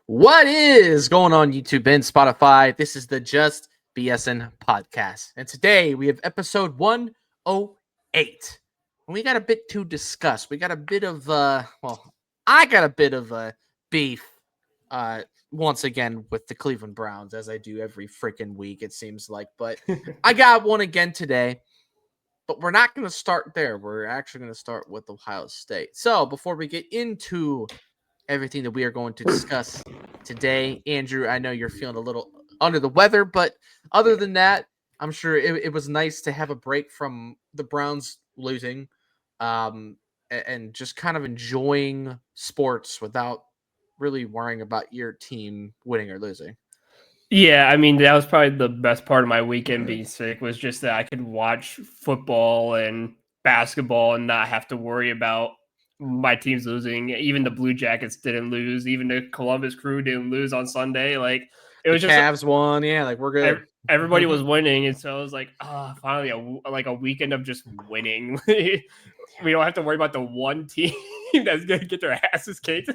What is going on, YouTube and Spotify? This is the Just BSN podcast. And today we have episode 108. And we got a bit to discuss. We got a bit of, I got a bit of beef once again with the Cleveland Browns, as I do every freaking week, it seems like. But I got one again today. But we're not going to start there. We're actually going to start with Ohio State. So before we get into everything that we are going to discuss today, Andrew, I know you're feeling a little under the weather, but other than that, I'm sure it was nice to have a break from the Browns losing and just kind of enjoying sports without really worrying about your team winning or losing. Yeah, I mean, that was probably the best part of my weekend being sick was just that I could watch football and basketball and not have to worry about my teams losing. Even the Blue Jackets didn't lose. Even the Columbus Crew didn't lose on Sunday. Like, it was The just Cavs won. Yeah, like we're good. everybody was winning. And so I was like, finally, a weekend of just winning. We don't have to worry about the one team that's going to get their asses kicked.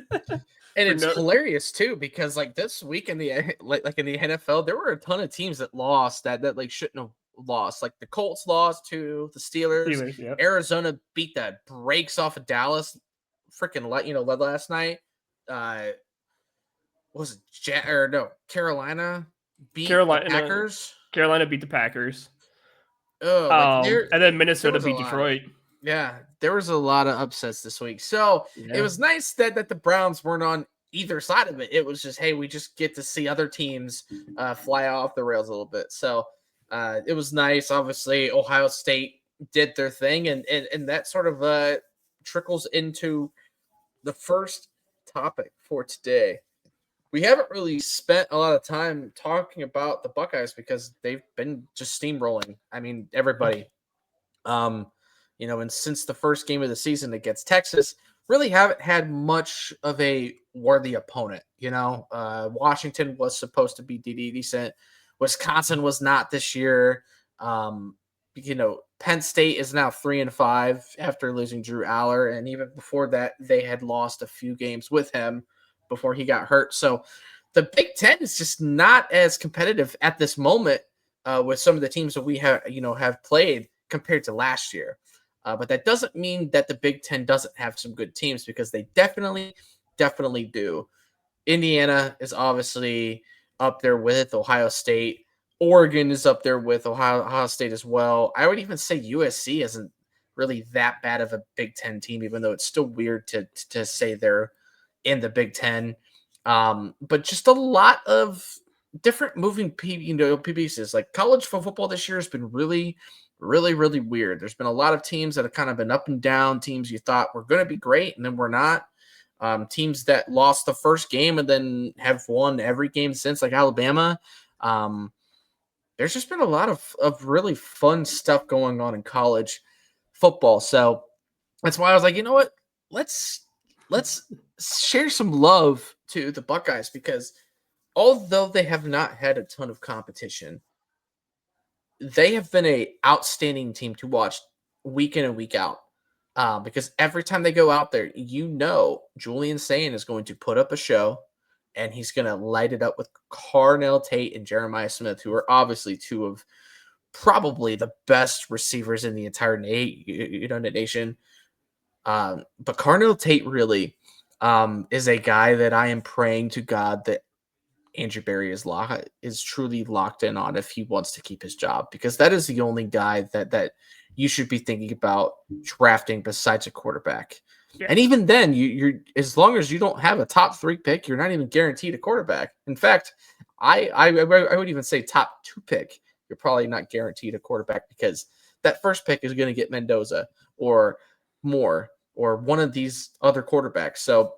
And it's hilarious too, because like this week in the like in the NFL, there were a ton of teams that lost that like shouldn't have lost. Like the Colts lost to the Steelers. Yep. Arizona beat the brakes off of Dallas. Freaking led last night. Was it Carolina beat the Packers? Carolina beat the Packers. Oh, and then Minnesota beat Detroit. Yeah, there was a lot of upsets this week. So it was nice that the Browns weren't on either side of it. It was just, hey, we just get to see other teams fly off the rails a little bit. So it was nice. Obviously, Ohio State did their thing, and that sort of trickles into the first topic for today. We haven't really spent a lot of time talking about the Buckeyes because they've been just steamrolling. I mean, everybody. And since the first game of the season against Texas, really haven't had much of a worthy opponent. Washington was supposed to be decent. Wisconsin was not this year. Penn State is now 3-5 after losing Drew Aller, and even before that, they had lost a few games with him before he got hurt. So the Big Ten is just not as competitive at this moment with some of the teams that we have played compared to last year. But that doesn't mean that the Big Ten doesn't have some good teams, because they definitely do. Indiana is obviously up there with Ohio State. Oregon is up there with Ohio State as well. I would even say USC isn't really that bad of a Big Ten team, even though it's still weird to say they're in the Big Ten. But just a lot of different moving pieces. Like college football this year has been really weird. There's been a lot of teams that have kind of been up and down, teams you thought were going to be great and then we're not. Teams that lost the first game and then have won every game since, like Alabama. There's just been a lot of really fun stuff going on in college football. So that's why I was like, you know what? Let's share some love to the Buckeyes, because although they have not had a ton of competition, they have been an outstanding team to watch week in and week out. Because every time they go out there, Julian Sayin is going to put up a show, and he's going to light it up with Carnell Tate and Jeremiah Smith, who are obviously two of probably the best receivers in the entire nation. But Carnell Tate really is a guy that I am praying to God that Andrew Berry is truly locked in on if he wants to keep his job, because that is the only guy that you should be thinking about drafting besides a quarterback. Yeah. And even then, you're as long as you don't have a top 3 pick, you're not even guaranteed a quarterback. In fact, I would even say top 2 pick, you're probably not guaranteed a quarterback, because that first pick is going to get Mendoza or Moore or one of these other quarterbacks. So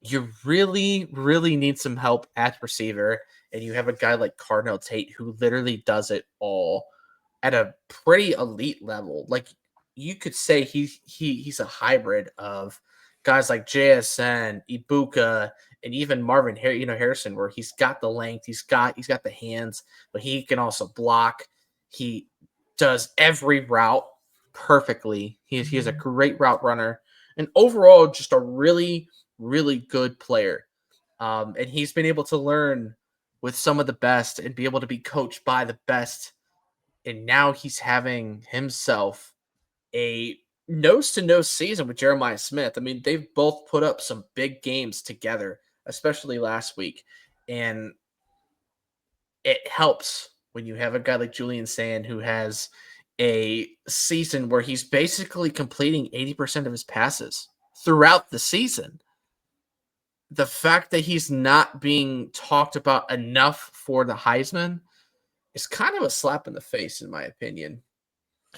you really need some help at receiver, and you have a guy like Carnell Tate who literally does it all at a pretty elite level. Like, you could say he's a hybrid of guys like JSN, Ibuka, and even Marvin Harrison, where he's got the length, he's got the hands, but he can also block. He does every route perfectly. He is a great route runner, and overall just a really good player. And he's been able to learn with some of the best and be able to be coached by the best. And now he's having himself a nose to nose season with Jeremiah Smith. I mean, they've both put up some big games together, especially last week. And it helps when you have a guy like Julian Sand who has a season where he's basically completing 80% of his passes throughout the season. The fact that he's not being talked about enough for the Heisman is kind of a slap in the face, in my opinion.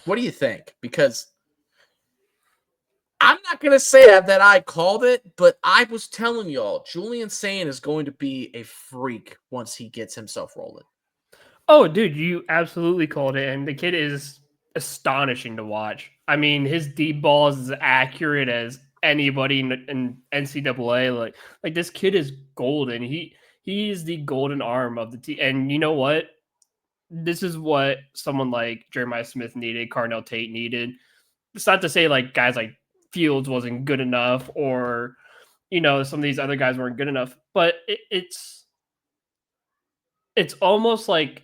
What do you think? Because I'm not going to say that I called it, but I was telling y'all, Julian Sand is going to be a freak once he gets himself rolling. Oh, dude, you absolutely called it. And the kid is astonishing to watch. I mean, his deep ball is as accurate as anybody in NCAA. Like this kid is golden. He's the golden arm of the team. And you know what? This is what someone like Jeremiah Smith needed, Carnell Tate needed. It's not to say like guys like Fields wasn't good enough, or some of these other guys weren't good enough, but it's almost like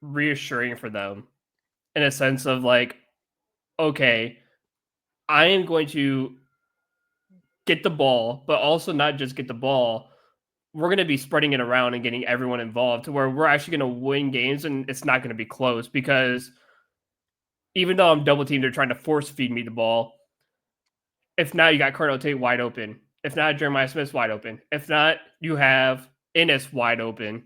reassuring for them in a sense of like, okay, I am going to get the ball, but also not just get the ball. We're going to be spreading it around and getting everyone involved to where we're actually going to win games, and it's not going to be close, because even though I'm double teamed, they're trying to force feed me the ball. If not, you got Carnell Tate wide open. If not, Jeremiah Smith's wide open. If not, you have Ennis wide open.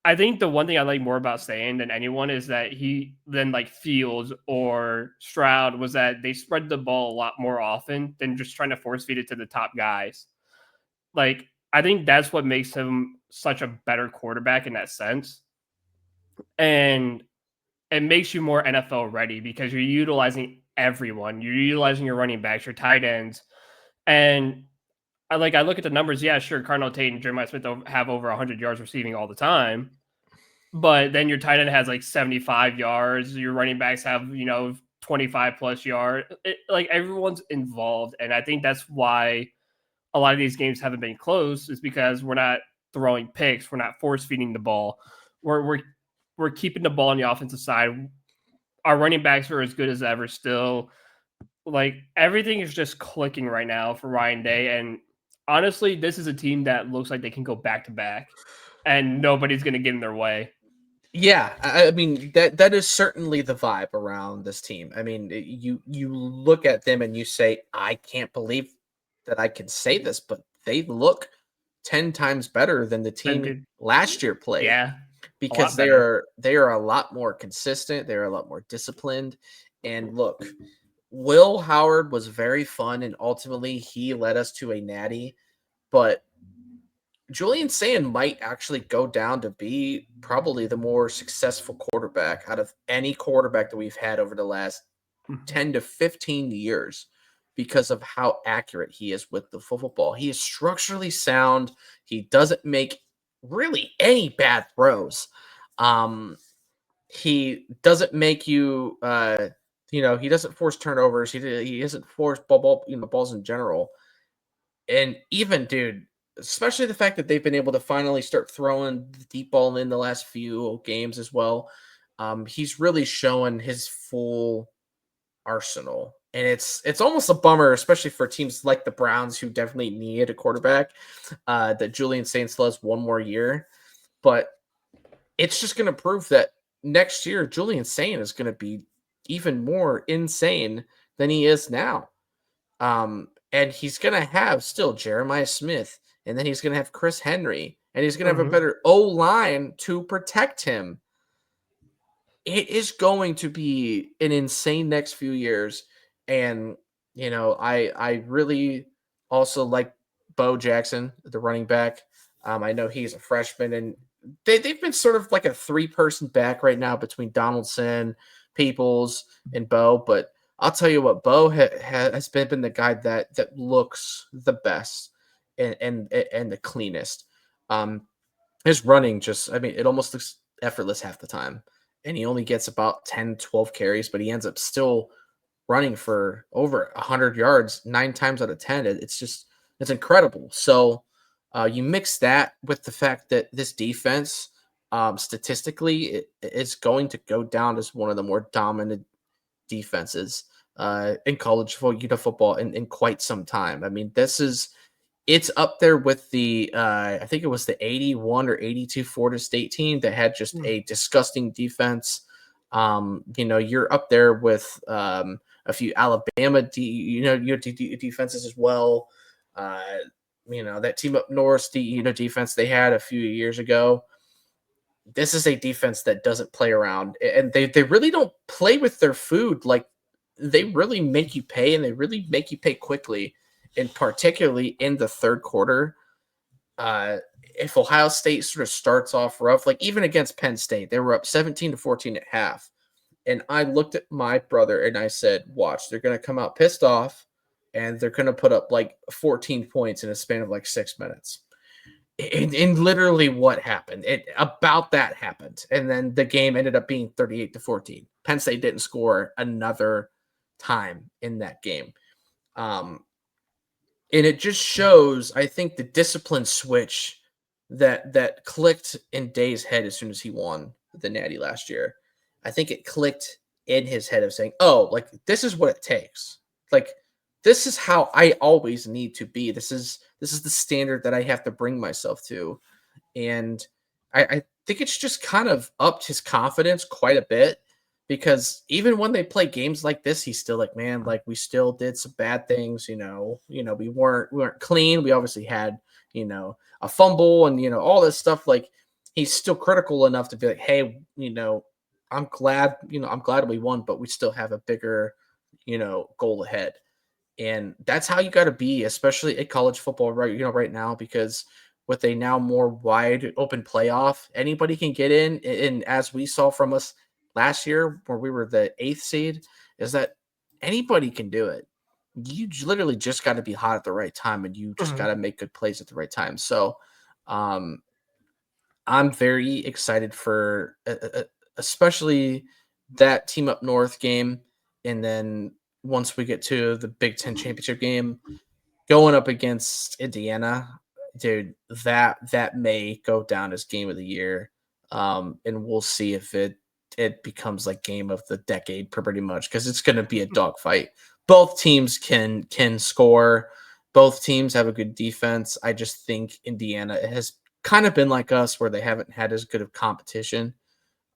I think the one thing I like more about Sand than anyone is that he than like Fields or Stroud was that they spread the ball a lot more often than just trying to force feed it to the top guys. Like, I think that's what makes him such a better quarterback in that sense. And it makes you more NFL ready because you're utilizing everyone. You're utilizing your running backs, your tight ends. And I look at the numbers. Yeah, sure, Carnell Tate and Jeremiah Smith have over 100 yards receiving all the time. But then your tight end has like 75 yards. Your running backs have, 25 plus yards. Like everyone's involved. And I think that's why a lot of these games haven't been close, is because we're not throwing picks. We're not force feeding the ball. We're keeping the ball on the offensive side. Our running backs are as good as ever still. Like everything is just clicking right now for Ryan Day. And honestly, this is a team that looks like they can go back to back and nobody's going to get in their way. Yeah, I mean that is certainly the vibe around this team. I mean, you look at them and you say, I can't believe that I can say this, but they look 10 times better than the team last year played. Yeah, because they are a lot more consistent. They're a lot more disciplined. And look, Will Howard was very fun, and ultimately he led us to a natty. But Julian Sand might actually go down to be probably the more successful quarterback out of any quarterback that we've had over the last 10 to 15 years because of how accurate he is with the football. He is structurally sound. He doesn't make really any bad throws. He doesn't make you, he doesn't force turnovers. He doesn't force balls in general. And even, dude, especially the fact that they've been able to finally start throwing the deep ball in the last few games as well. He's really showing his full arsenal. And it's almost a bummer, especially for teams like the Browns, who definitely need a quarterback, that Julian Sand still has one more year. But it's just going to prove that next year, Julian Sand is going to be even more insane than he is now. And he's going to have still Jeremiah Smith, and then he's going to have Chris Henry, and he's going to have a better O-line to protect him. It is going to be an insane next few years. And, I really also like Bo Jackson, the running back. I know he's a freshman, and they've been sort of like a three-person back right now between Donaldson, Peoples, and Bo. But I'll tell you what, Bo has been the guy that looks the best and the cleanest. His running it almost looks effortless half the time. And he only gets about 10, 12 carries, but he ends up still running for over 100 yards 9 times out of 10. It's incredible. So You mix that with the fact that this defense, statistically, is going to go down as one of the more dominant defenses in college football in quite some time. I mean, it's up there with the I think it was the 81 or 82 Florida State team that had just a disgusting defense. You're up there with a few Alabama defenses as well. That team up north, defense they had a few years ago. This is a defense that doesn't play around, and they really don't play with their food. Like, they really make you pay, and they really make you pay quickly, and particularly in the third quarter. If Ohio State sort of starts off rough, like even against Penn State, they were up 17-14 at half. And I looked at my brother and I said, watch, they're going to come out pissed off and they're going to put up like 14 points in a span of like 6 minutes. And literally what happened, about that happened. And then the game ended up being 38-14. Penn State didn't score another time in that game. And it just shows, I think, the discipline switch that clicked in Day's head as soon as he won the Natty last year. I think it clicked in his head of saying, oh, like, this is what it takes. Like, this is how I always need to be. This is the standard that I have to bring myself to. And I think it's just kind of upped his confidence quite a bit, because even when they play games like this, he's still like, man, like, we still did some bad things, we weren't clean. We obviously had, a fumble and, all this stuff. Like, he's still critical enough to be like, hey, I'm glad we won, but we still have a bigger, goal ahead. And that's how you got to be, especially at college football right now, because with a now more wide open playoff, anybody can get in. And as we saw from us last year, where we were the 8th seed, is that anybody can do it. You literally just got to be hot at the right time, and you just got to make good plays at the right time. So, I'm very excited for especially that team up north game. And then once we get to the Big Ten championship game, going up against Indiana, dude, that may go down as game of the year. And we'll see if it becomes like game of the decade pretty much, because it's going to be a dogfight. Both teams can score. Both teams have a good defense. I just think Indiana has kind of been like us, where they haven't had as good of competition.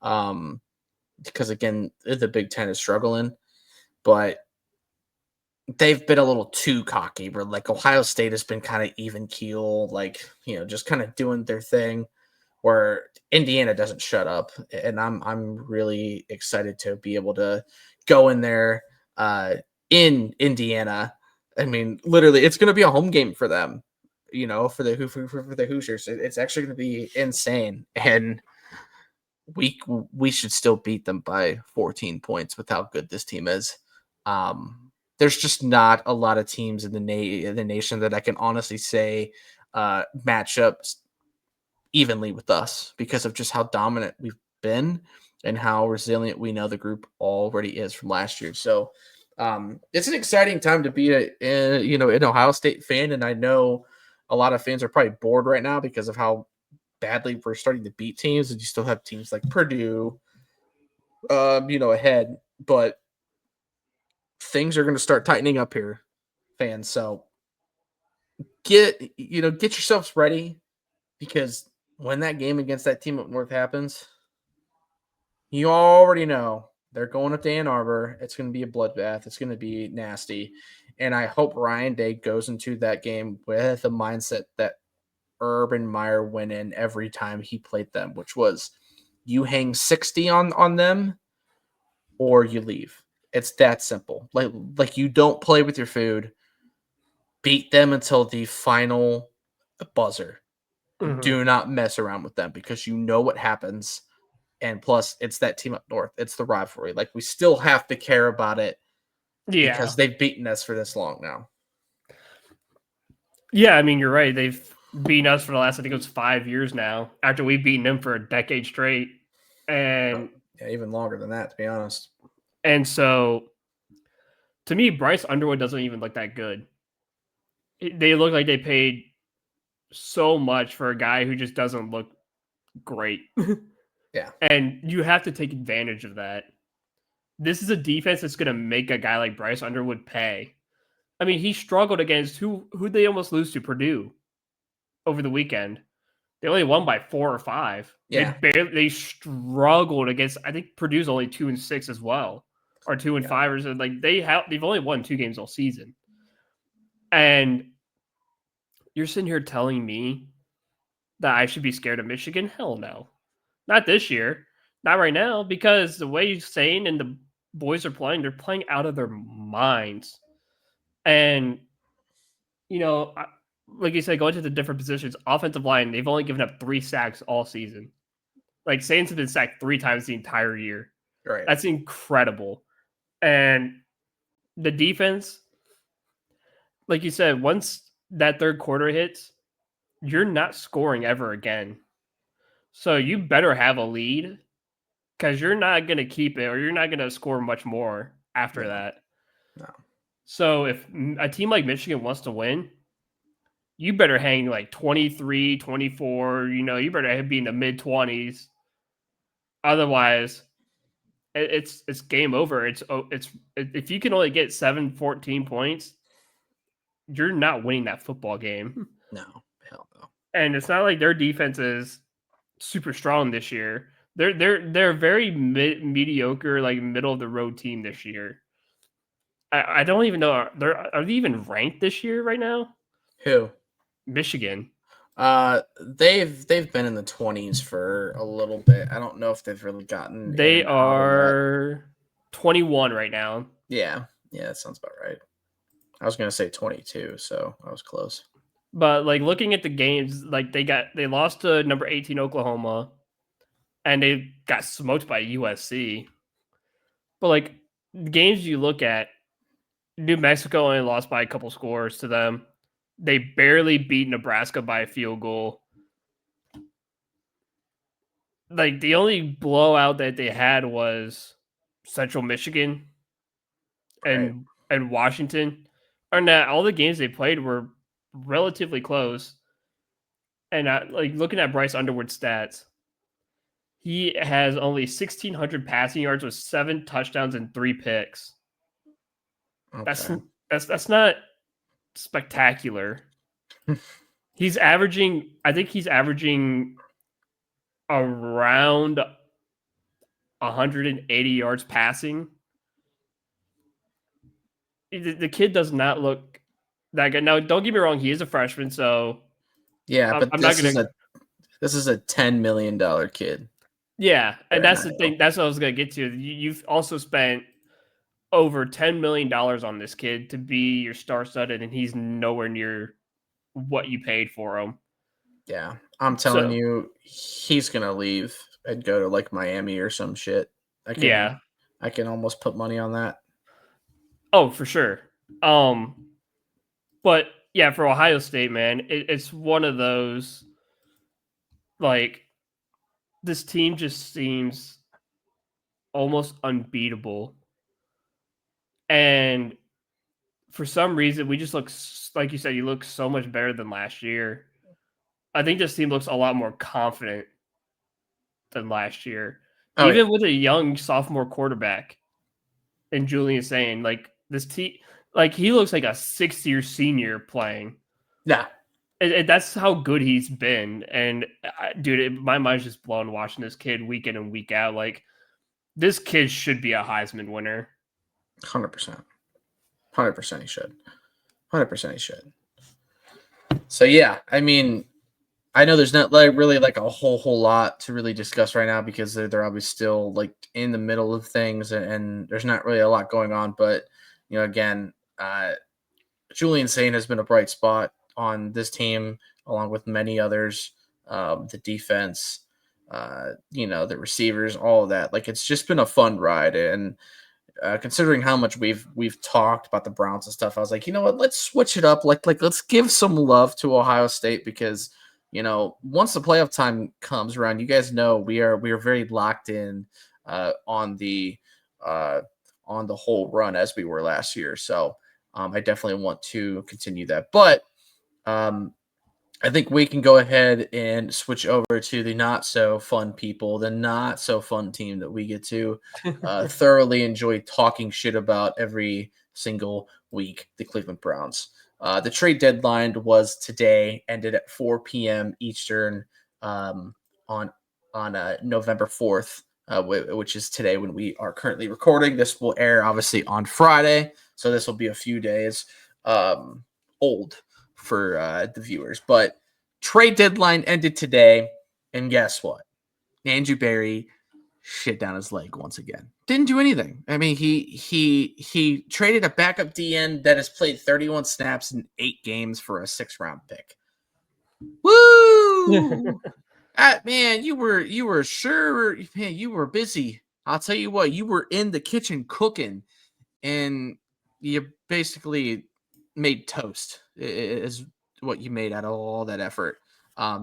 Because again, the Big Ten is struggling, but they've been a little too cocky, where like Ohio State has been kind of even keel, like, just kind of doing their thing, where Indiana doesn't shut up. And I'm really excited to be able to go in there in Indiana. I mean, literally, it's going to be a home game for them, for the Hoosiers. It's actually going to be insane. And we should still beat them by 14 points with how good this team is. There's just not a lot of teams in the nation that I can honestly say match up evenly with us, because of just how dominant we've been and how resilient we know the group already is from last year. So it's an exciting time to be an Ohio State fan, and I know a lot of fans are probably bored right now because of how badly we're starting to beat teams, and you still have teams like Purdue, ahead, but things are going to start tightening up here, fans. So get yourselves ready, because when that game against that team up north happens, you already know they're going up to Ann Arbor. It's going to be a bloodbath. It's going to be nasty. And I hope Ryan Day goes into that game with a mindset that Urban Meyer went in every time he played them, which was, you hang 60 on them or you leave. It's that simple. Like you don't play with your food. Beat them until the final buzzer. Do not mess around with them, because you know what happens. And plus, it's that team up north. It's the rivalry. Like, we still have to care about it, because they've beaten us for this long now. Yeah, I mean, you're right. They've beaten us for the last, I think it was 5 years now, after we've beaten them for a decade straight. And yeah, even longer than that, to be honest. And so, to me, Bryce Underwood doesn't even look that good. They look like they paid so much for a guy who just doesn't look great. Yeah. And you have to take advantage of that. This is a defense that's going to make a guy like Bryce Underwood pay. I mean, he struggled against who they almost lose to, Purdue, over the weekend. They only won by 4 or 5. Yeah. They struggled against. I think Purdue's only 2-6 as well, or 2-5 or so. Like they've only won 2 games all season. And you're sitting here telling me that I should be scared of Michigan? Hell no, not this year, not right now, because the way Sane and the boys are playing, they're playing out of their minds. And like you said, going to the different positions, offensive line, they've only given up 3 sacks all season. Like Saints have been sacked 3 times the entire year. Right. That's incredible. And the defense, like you said, once that third quarter hits, you're not scoring ever again. So you better have a lead because you're not going to keep it or you're not going to score much more after that. No. So if a team like Michigan wants to win, you better hang like 23, 24, you better be in the mid-20s. Otherwise, it's game over. It's if you can only get 14 points, you're not winning that football game. No, hell no. And it's not like their defense is super strong this year. They're very mediocre, like middle of the road team this year. I don't even know are they even ranked this year right now? Who? Michigan. They've been in the 20s for a little bit. I don't know if they've really gotten. They are 21 right now. Yeah, that sounds about right. I was gonna say 22, so I was close. But like looking at the games, like they lost to number 18 Oklahoma, and they got smoked by USC. But like the games you look at, New Mexico only lost by a couple scores to them. They barely beat Nebraska by a field goal. Like the only blowout that they had was Central Michigan and Washington. And all the games they played were relatively close. And like looking at Bryce Underwood's stats, he has only 1,600 passing yards with 7 touchdowns and 3 picks. Okay. That's not spectacular. He's averaging around 180 yards passing. The kid does not look that good. Now, don't get me wrong, he is a freshman, so yeah, but this is a $10 million kid. Yeah, and that's the thing. That's what I was gonna get to. You've also spent over $10 million on this kid to be your star-studded, and he's nowhere near what you paid for him. Yeah, I'm telling you, he's gonna leave and go to like Miami or some shit. I can almost put money on that. Oh, for sure. But yeah, for Ohio State, man, it's one of those. Like, this team just seems almost unbeatable, and for some reason, we just look, like you said, you look so much better than last year. I think this team looks a lot more confident than last year. Even with a young sophomore quarterback and Julian saying, like, this team, like, he looks like a 6-year senior playing. Yeah. And that's how good he's been. And, dude, my mind's just blown watching this kid week in and week out. Like, this kid should be a Heisman winner. 100%. 100% he should. 100% he should. So, yeah, I mean, I know there's not like really like a whole lot to really discuss right now because they're obviously still like in the middle of things and there's not really a lot going on. But, again, Julian Sain has been a bright spot on this team along with many others, the defense, the receivers, all of that. Like, it's just been a fun ride. And considering how much we've talked about the Browns and stuff, I was like, you know what, let's switch it up. Like let's give some love to Ohio State because, once the playoff time comes around, you guys know we are very locked in on the whole run as we were last year. So I definitely want to continue that. But I think we can go ahead and switch over to the not so fun people, the not so fun team that we get to thoroughly enjoy talking shit about every single week, the Cleveland Browns. The trade deadline was today, ended at 4 p.m. Eastern um, on November 4th, which is today when we are currently recording. This will air obviously on Friday, so this will be a few days old for the viewers. But trade deadline ended today, and guess what? Andrew Berry shit down his leg once again. Didn't do anything. I mean, he traded a backup DN that has played 31 snaps in 8 games for a 6th-round pick. Woo! Man, you were sure, man, you were busy. I'll tell you what, you were in the kitchen cooking, and you basically made toast is what you made out of all that effort.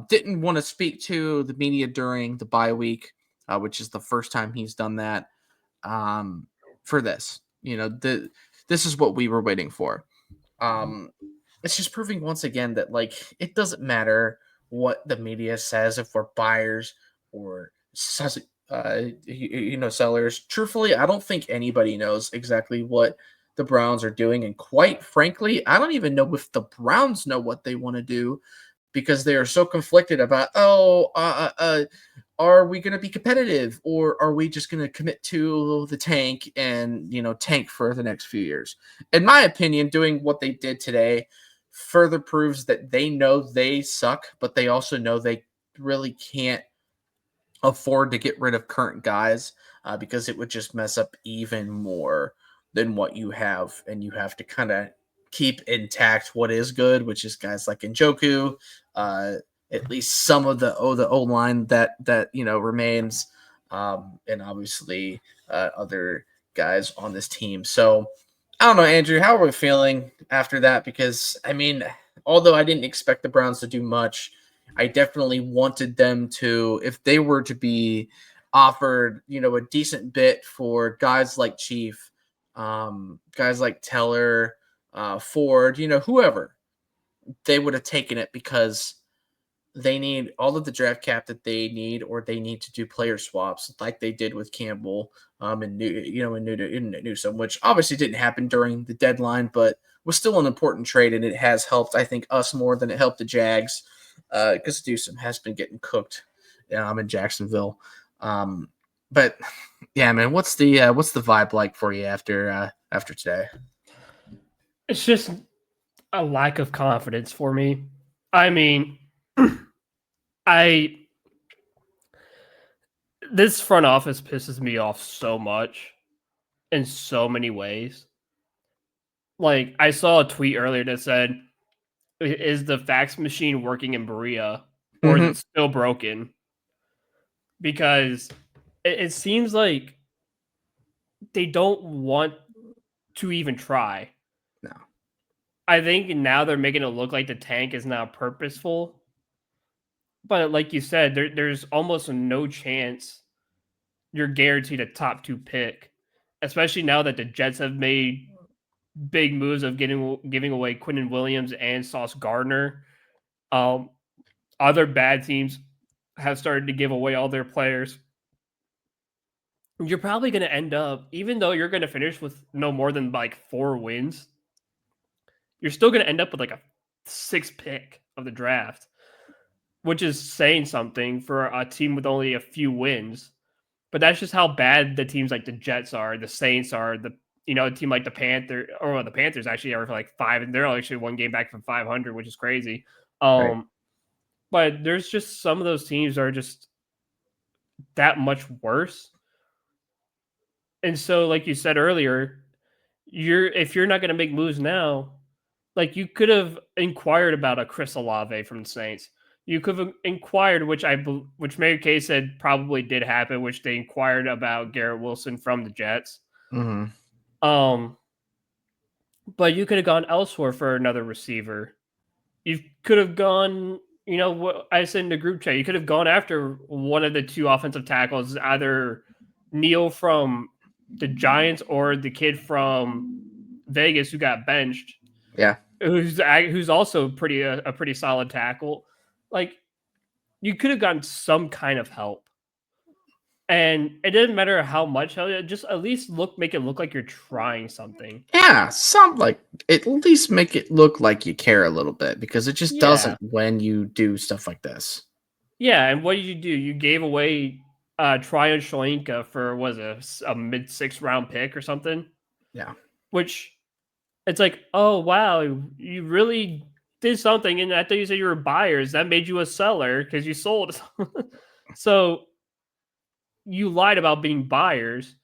Didn't want to speak to the media during the bye week, which is the first time he's done that. For this, this is what we were waiting for. It's just proving once again that it doesn't matter what the media says if we're buyers or sellers. Truthfully, I don't think anybody knows exactly what the Browns are doing, and quite frankly, I don't even know if the Browns know what they want to do because they are so conflicted about are we going to be competitive or are we just going to commit to the tank and tank for the next few years. In my opinion, doing what they did today further proves that they know they suck, but they also know they really can't afford to get rid of current guys because it would just mess up even more than what you have, and you have to kind of keep intact what is good, which is guys like Njoku, at least some of the O line that remains, and obviously other guys on this team. So I don't know, Andrew, how are we feeling after that? Because I mean, although I didn't expect the Browns to do much, I definitely wanted them to, if they were to be offered, a decent bit for guys like Chief, guys like Teller, Ford, whoever, they would have taken it because they need all of the draft cap that they need, or they need to do player swaps like they did with Campbell and Newsom, which obviously didn't happen during the deadline, but was still an important trade, and it has helped, I think, us more than it helped the Jags because Newsom has been getting cooked in Jacksonville. But yeah, man, what's the vibe like for you after today? It's just a lack of confidence for me. I mean, this front office pisses me off so much in so many ways. Like, I saw a tweet earlier that said, "Is the fax machine working in Berea, or is it still broken?" Because it seems like they don't want to even try. No. I think now they're making it look like the tank is now purposeful. But like you said, there's almost no chance you're guaranteed a top 2 pick, especially now that the Jets have made big moves of giving away Quinnen Williams and Sauce Gardner. Other bad teams have started to give away all their players. You're probably going to end up, even though you're going to finish with no more than 4 wins, you're still going to end up with a 6th pick of the draft, which is saying something for a team with only a few wins. But that's just how bad the teams like the Jets are, the Saints are, a team like the Panthers actually are for 5, and they're actually 1 game back from 500, which is crazy. Right. But there's just some of those teams are just that much worse. And so, like you said earlier, if you're not going to make moves now, you could have inquired about a Chris Olave from the Saints. You could have inquired, which Mary Kay said probably did happen, which they inquired about Garrett Wilson from the Jets. Mm-hmm. But you could have gone elsewhere for another receiver. You could have gone, what I said in the group chat, you could have gone after one of the 2 offensive tackles, either Neal from the Giants or the kid from Vegas who got benched. Yeah. who's also a pretty solid tackle. Like, you could have gotten some kind of help. And it didn't matter how much help, just at least make it look like you're trying something. Yeah, at least make it look like you care a little bit, because it just Yeah. doesn't when you do stuff like this. Yeah, and what did you do? You gave away Tryon Shoyinka for a mid 6th round pick or something? Yeah. Which it's like, oh wow, you really did something, and I thought you said you were buyers. That made you a seller because you sold. So you lied about being buyers.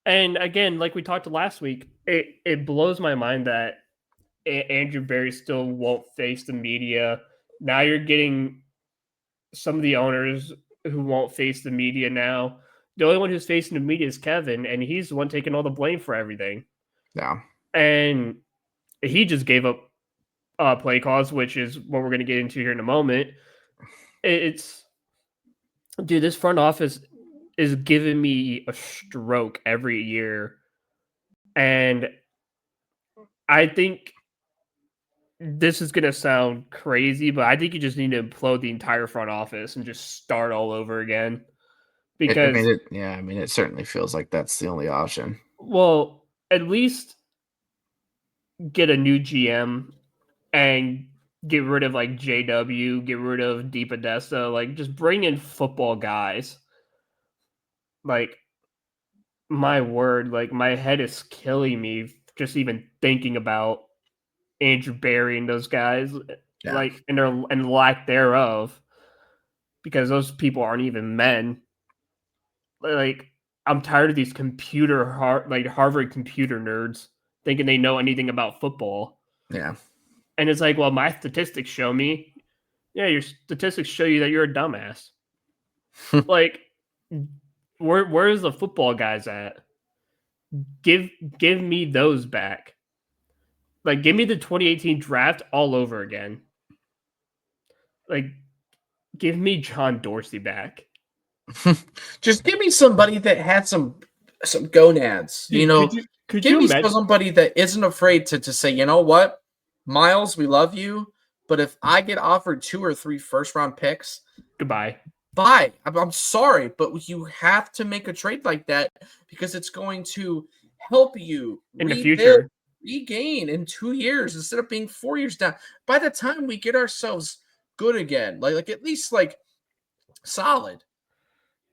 And again, like we talked last week, it blows my mind that Andrew Berry still won't face the media. Now you're getting some of the owners who won't face the media now. The only one who's facing the media is Kevin, and he's the one taking all the blame for everything. Yeah. And he just gave up play calls, which is what we're going to get into here in a moment. It's dude, this front office is giving me a stroke every year, and I think this is going to sound crazy, but I think you just need to implode the entire front office and just start all over again. Because, It certainly feels like that's the only option. well, at least get a new GM and get rid of like JW, get rid of DePodesta, like just bring in football guys. Like, my word, like my head is killing me just even thinking about Andrew Berry and those guys, Yeah. like and lack thereof, because those people aren't even men. Like, I'm tired of these Harvard computer nerds thinking they know anything about football. Yeah. And it's like, well, my statistics show me. Yeah, your statistics show you that you're a dumbass. Like, where's the football guys at? Give me those back. Like, give me the 2018 draft all over again. Like, give me John Dorsey back. Just give me somebody that had some gonads. Dude, could give you me imagine? somebody that isn't afraid to say, you know what, Miles, we love you, but if I get offered 2 or 3 first-round picks, Goodbye. bye. I'm sorry, but you have to make a trade like that, because it's going to help you In the future. regain in 2 years instead of being 4 years down. By the time we get ourselves good again, like at least like solid,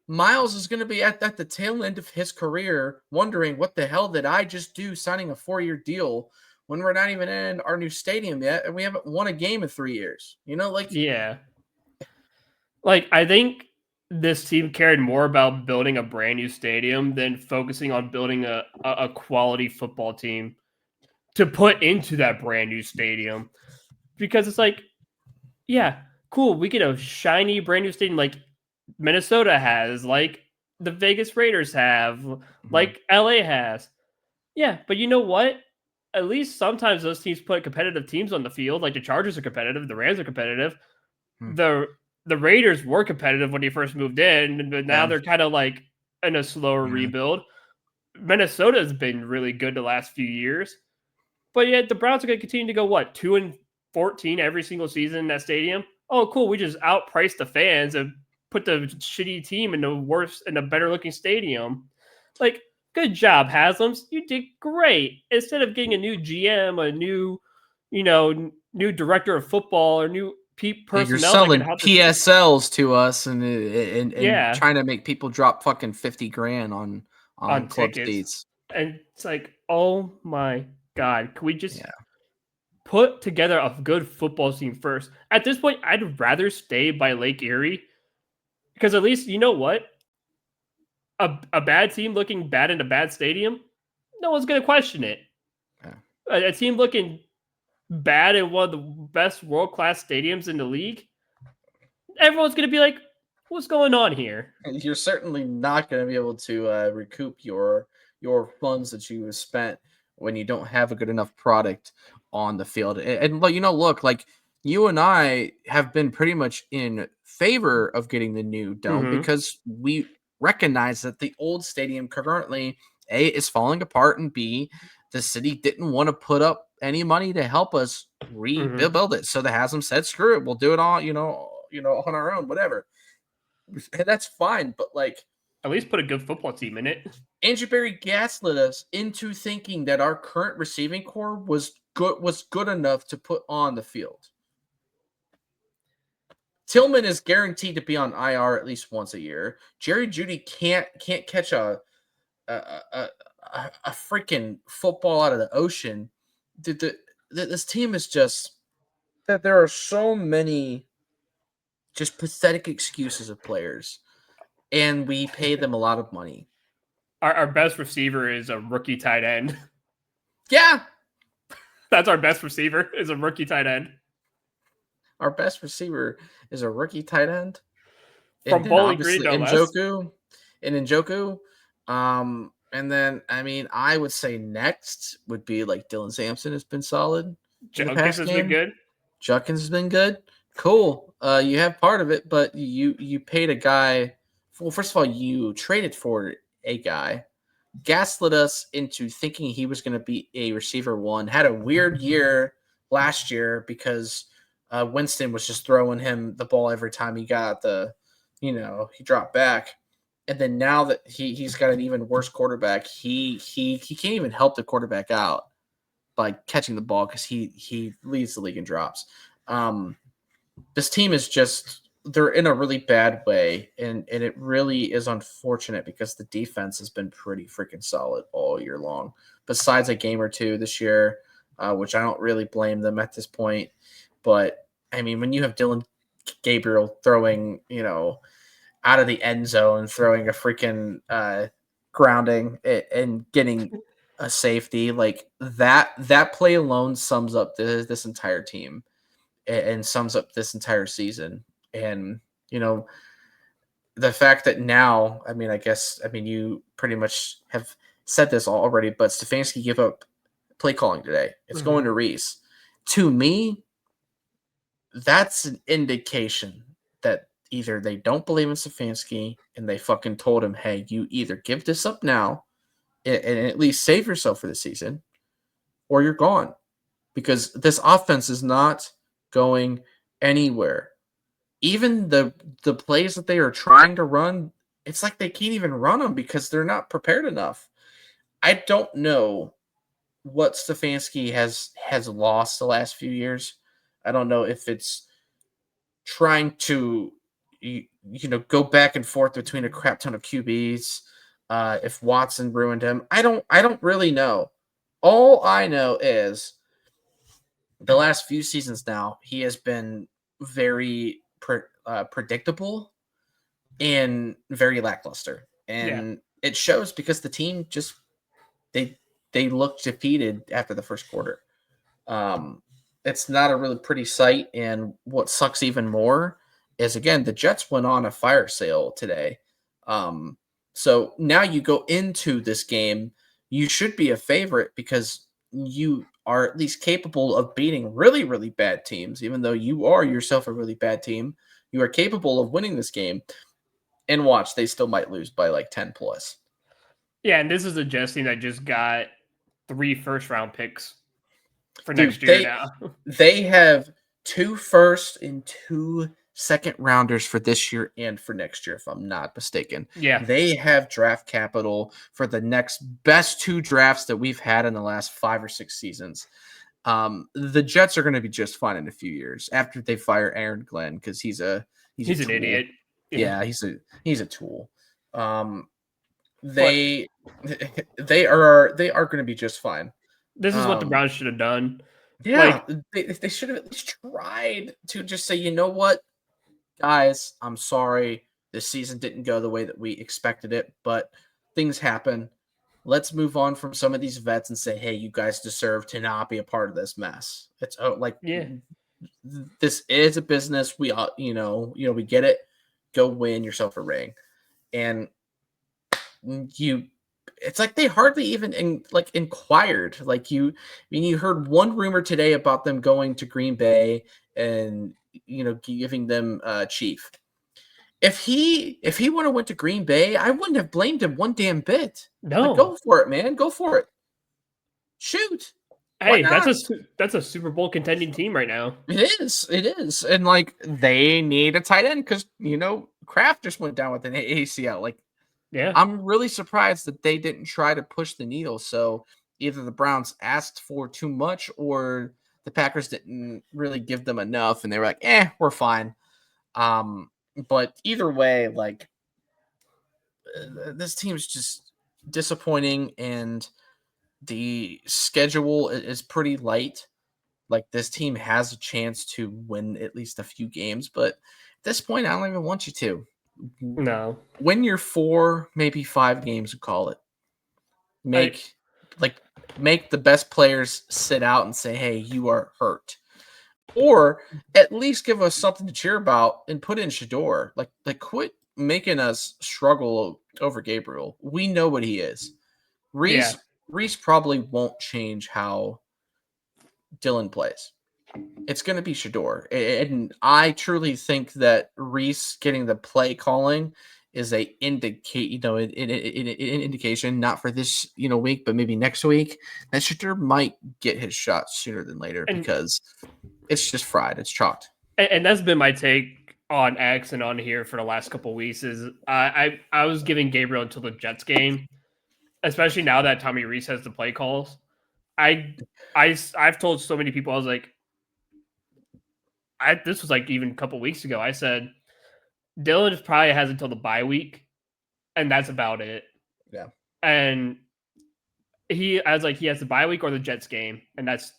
Miles is going to be at the tail end of his career wondering, what the hell did I just do signing a 4-year deal when we're not even in our new stadium yet and we haven't won a game in 3 years? Yeah. Like, I think this team cared more about building a brand new stadium than focusing on building a quality football team to put into that brand new stadium. Because it's like, yeah, cool, we get a shiny brand new stadium like Minnesota has, like the Vegas Raiders have, like LA has. Yeah, but you know what? At least sometimes those teams put competitive teams on the field. Like the Chargers are competitive, the Rams are competitive. The Raiders were competitive when they first moved in, but now they're kind of like in a slower rebuild. Minnesota's been really good the last few years, but yet the Browns are going to continue to go 2-14 every single season in that stadium. Oh, cool! We just outpriced the fans and put the shitty team in the better looking stadium. Like, good job, Haslam's. You did great. Instead of getting a new GM, a new, new director of football, or new personnel, you're selling that can help PSLs to us and yeah, trying to make people drop fucking $50,000 on club tickets. seats. And it's like, oh my god, can we just put together a good football team first? At this point, I'd rather stay by Lake Erie, because at least, you know what? A bad team looking bad in a bad stadium, no one's going to question it. A team looking bad in one of the best world-class stadiums in the league, everyone's going to be like, what's going on here? You're certainly not going to be able to recoup your funds that you have spent when you don't have a good enough product on the field. And look, like, you and I have been pretty much in favor of getting the new dome because we recognize that the old stadium currently, A, is falling apart, and B, the city didn't want to put up any money to help us rebuild it. So the Haslam said, screw it, we'll do it all, on our own, whatever. And that's fine, but like, at least put a good football team in it. Andrew Berry gaslit us into thinking that our current receiving core was good enough to put on the field. Tillman is guaranteed to be on IR at least once a year. Jerry Jeudy can't catch a freaking football out of the ocean. This team is just that there are so many just pathetic excuses of players, and we pay them a lot of money. Our best receiver is a rookie tight end. Yeah. That's our best receiver, is a rookie tight end. Our best receiver is a rookie tight end. From Bowling Green, no less. Njoku. And then, I mean, I would say next would be like Dylan Sampson has been solid. Judkins has been good. Judkins has been good. Cool. You have part of it, but you paid a guy. Well, first of all, you traded for a guy, gaslit us into thinking he was going to be a receiver one. Had a weird year last year because Winston was just throwing him the ball every time he got he dropped back. And then now that he's got an even worse quarterback, he can't even help the quarterback out by catching the ball because he leads the league in drops. This team is just, they're in a really bad way, and it really is unfortunate because the defense has been pretty freaking solid all year long. Besides a game or two this year, which I don't really blame them at this point. But I mean, when you have Dylan Gabriel throwing, out of the end zone, throwing a freaking grounding and getting a safety, like that play alone sums up this entire team and sums up this entire season. And, the fact that now, I mean, you pretty much have said this already, but Stefanski gave up play calling today. It's going to Reese. To me, that's an indication that either they don't believe in Stefanski and they fucking told him, hey, you either give this up now and at least save yourself for the season, or you're gone. Because this offense is not going anywhere. Even the plays that they are trying to run, it's like they can't even run them because they're not prepared enough. I don't know what Stefanski has lost the last few years. I don't know if it's trying to go back and forth between a crap ton of QBs. If Watson ruined him, I don't really know. All I know is the last few seasons now, he has been very predictable and very lackluster, and it shows because the team just they look defeated after the first quarter. It's not a really pretty sight, and what sucks even more is, again, the Jets went on a fire sale today. So now you go into this game, you should be a favorite because you are at least capable of beating really, really bad teams. Even though you are yourself a really bad team, you are capable of winning this game. And watch, they still might lose by like 10 plus. Yeah, and this is a Jets team that just got 3 first-round picks for next year now. They have 2 first and 2 second rounders for this year and for next year, if I'm not mistaken. Yeah. They have draft capital for the next best 2 drafts that we've had in the last 5 or 6 seasons. The Jets are going to be just fine in a few years after they fire Aaron Glenn because he's an idiot. Yeah, he's a tool. They are going to be just fine. This is what the Browns should have done. Yeah, they should have at least tried to just say, you know what, guys, I'm sorry. This season didn't go the way that we expected it, but things happen. Let's move on from some of these vets and say, hey, you guys deserve to not be a part of this mess. It's this is a business. We we get it. Go win yourself a ring. And it's like they hardly even inquired. You heard one rumor today about them going to Green Bay and giving them Chief. If he would have went to Green Bay, I wouldn't have blamed him one damn bit. No, go for it, man. Go for it. Shoot. Hey, that's a Super Bowl contending team right now. It is, and like they need a tight end because Kraft just went down with an ACL. Like Yeah. I'm really surprised that they didn't try to push the needle. So either the Browns asked for too much, or the Packers didn't really give them enough, and they were like, we're fine. But either way, like this team's just disappointing, and the schedule is pretty light. Like this team has a chance to win at least a few games, but at this point, I don't even want you to. No. Win your 4, maybe 5 games and call it. Make the best players sit out and say, "Hey, you are hurt," or at least give us something to cheer about and put in Shador. Like quit making us struggle over Gabriel. We know what he is. Reese probably won't change how Dylan plays. It's going to be Shador. And I truly think that Reese getting the play calling is an indication, not for this, week, but maybe next week, that Shador might get his shot sooner than later because it's just fried. It's chalked. And that's been my take on X and on here for the last couple of weeks is I was giving Gabriel until the Jets game, especially now that Tommy Reese has the play calls. I've told so many people, I was like, this was like even a couple weeks ago. I said Dylan probably has until the bye week, and that's about it. Yeah. And I was like, he has the bye week or the Jets game, and that's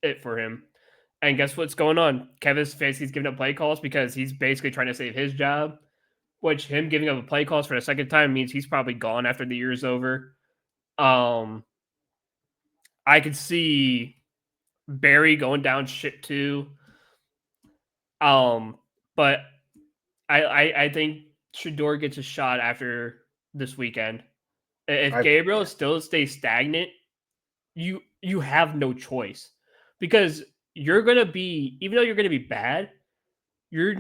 it for him. And guess what's going on? Kevin Stefanski's giving up play calls because he's basically trying to save his job, which him giving up a play calls for the second time means he's probably gone after the year's over. I could see Barry going down shit too. But I think Shador gets a shot after this weekend. If Gabriel still stays stagnant, you have no choice because you're gonna be, even though you're gonna be bad, you're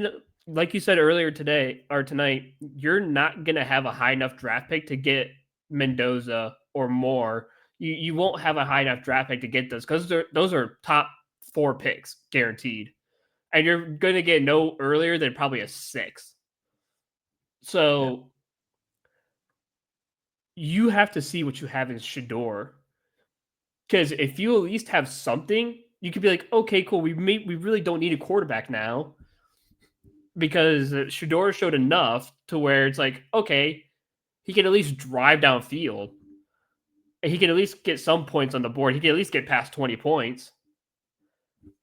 like you said earlier today or tonight, you're not gonna have a high enough draft pick to get Mendoza or more. You won't have a high enough draft pick to get those because those are top 4 picks guaranteed, and you're gonna get no earlier than probably a 6th. So you have to see what you have in Shador. Because if you at least have something, you could be like, okay, cool. We really don't need a quarterback now. Because Shador showed enough to where it's like, okay, he can at least drive downfield. And he can at least get some points on the board. He can at least get past 20 points.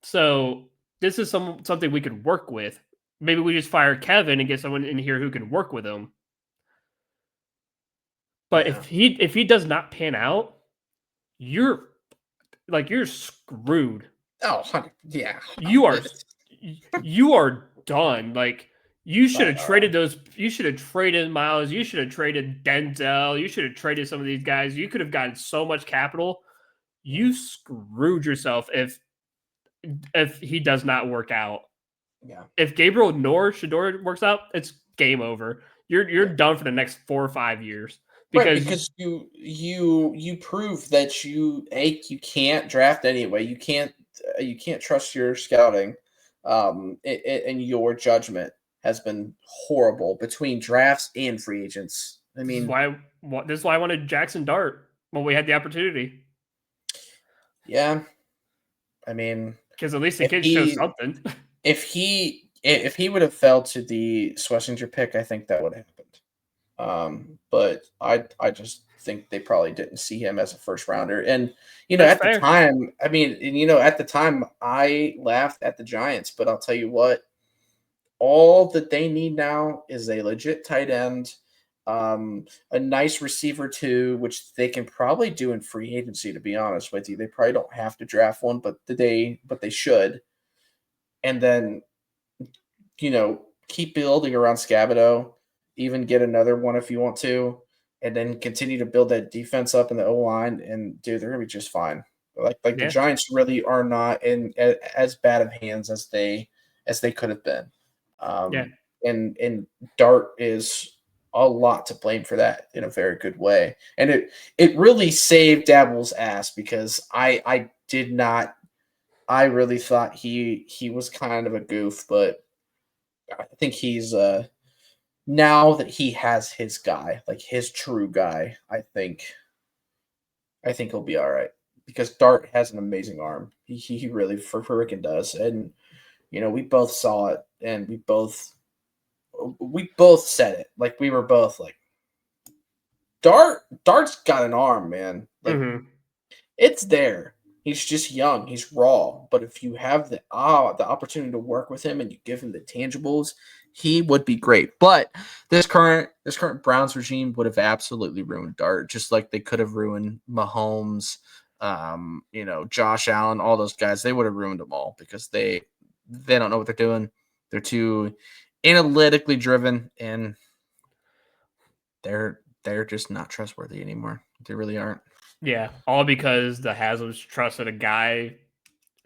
So this is something we could work with. Maybe we just fire Kevin and get someone in here who can work with him. But if he does not pan out, you're screwed. Oh, yeah. You are done. Like you should have traded those. You should have traded Miles. You should have traded Denzel. You should have traded some of these guys. You could have gotten so much capital. You screwed yourself if he does not work out. Yeah. If Gabriel nor Shador works out, it's game over. You're done for the next 4 or 5 years. Because you prove that you can't draft anyway. You can't trust your scouting, and your judgment has been horrible between drafts and free agents. I mean, this is why I wanted Jackson Dart when we had the opportunity. Yeah, I mean, because at least the kid shows something. If he would have fell to the Schlesinger pick, I think that would have happened. But I just think they probably didn't see him as a first rounder. And, That's at fair. the time, I mean, at the time I laughed at the Giants, but I'll tell you what, all that they need now is a legit tight end, a nice receiver too, which they can probably do in free agency, to be honest with you. They probably don't have to draft one, but they should. And then, keep building around Scabado, even get another one if you want to, and then continue to build that defense up in the O-line, and dude, they're gonna be just fine. The Giants really are not in as bad of hands as they could have been. And Dart is a lot to blame for that in a very good way. And it really saved Dabble's ass because I did not. I really thought he was kind of a goof, but I think he's now that he has his guy, like his true guy. I think he'll be all right because Dart has an amazing arm. He really freaking does, and we both saw it, and we both said it. Like we were both like, Dart's got an arm, man. Like it's there. He's just young. He's raw. But if you have the opportunity to work with him and you give him the tangibles, he would be great. But this current Browns regime would have absolutely ruined Dart, just like they could have ruined Mahomes, Josh Allen, all those guys. They would have ruined them all because they don't know what they're doing. They're too analytically driven, and they're just not trustworthy anymore. They really aren't. Yeah, all because the Haslam's trusted a guy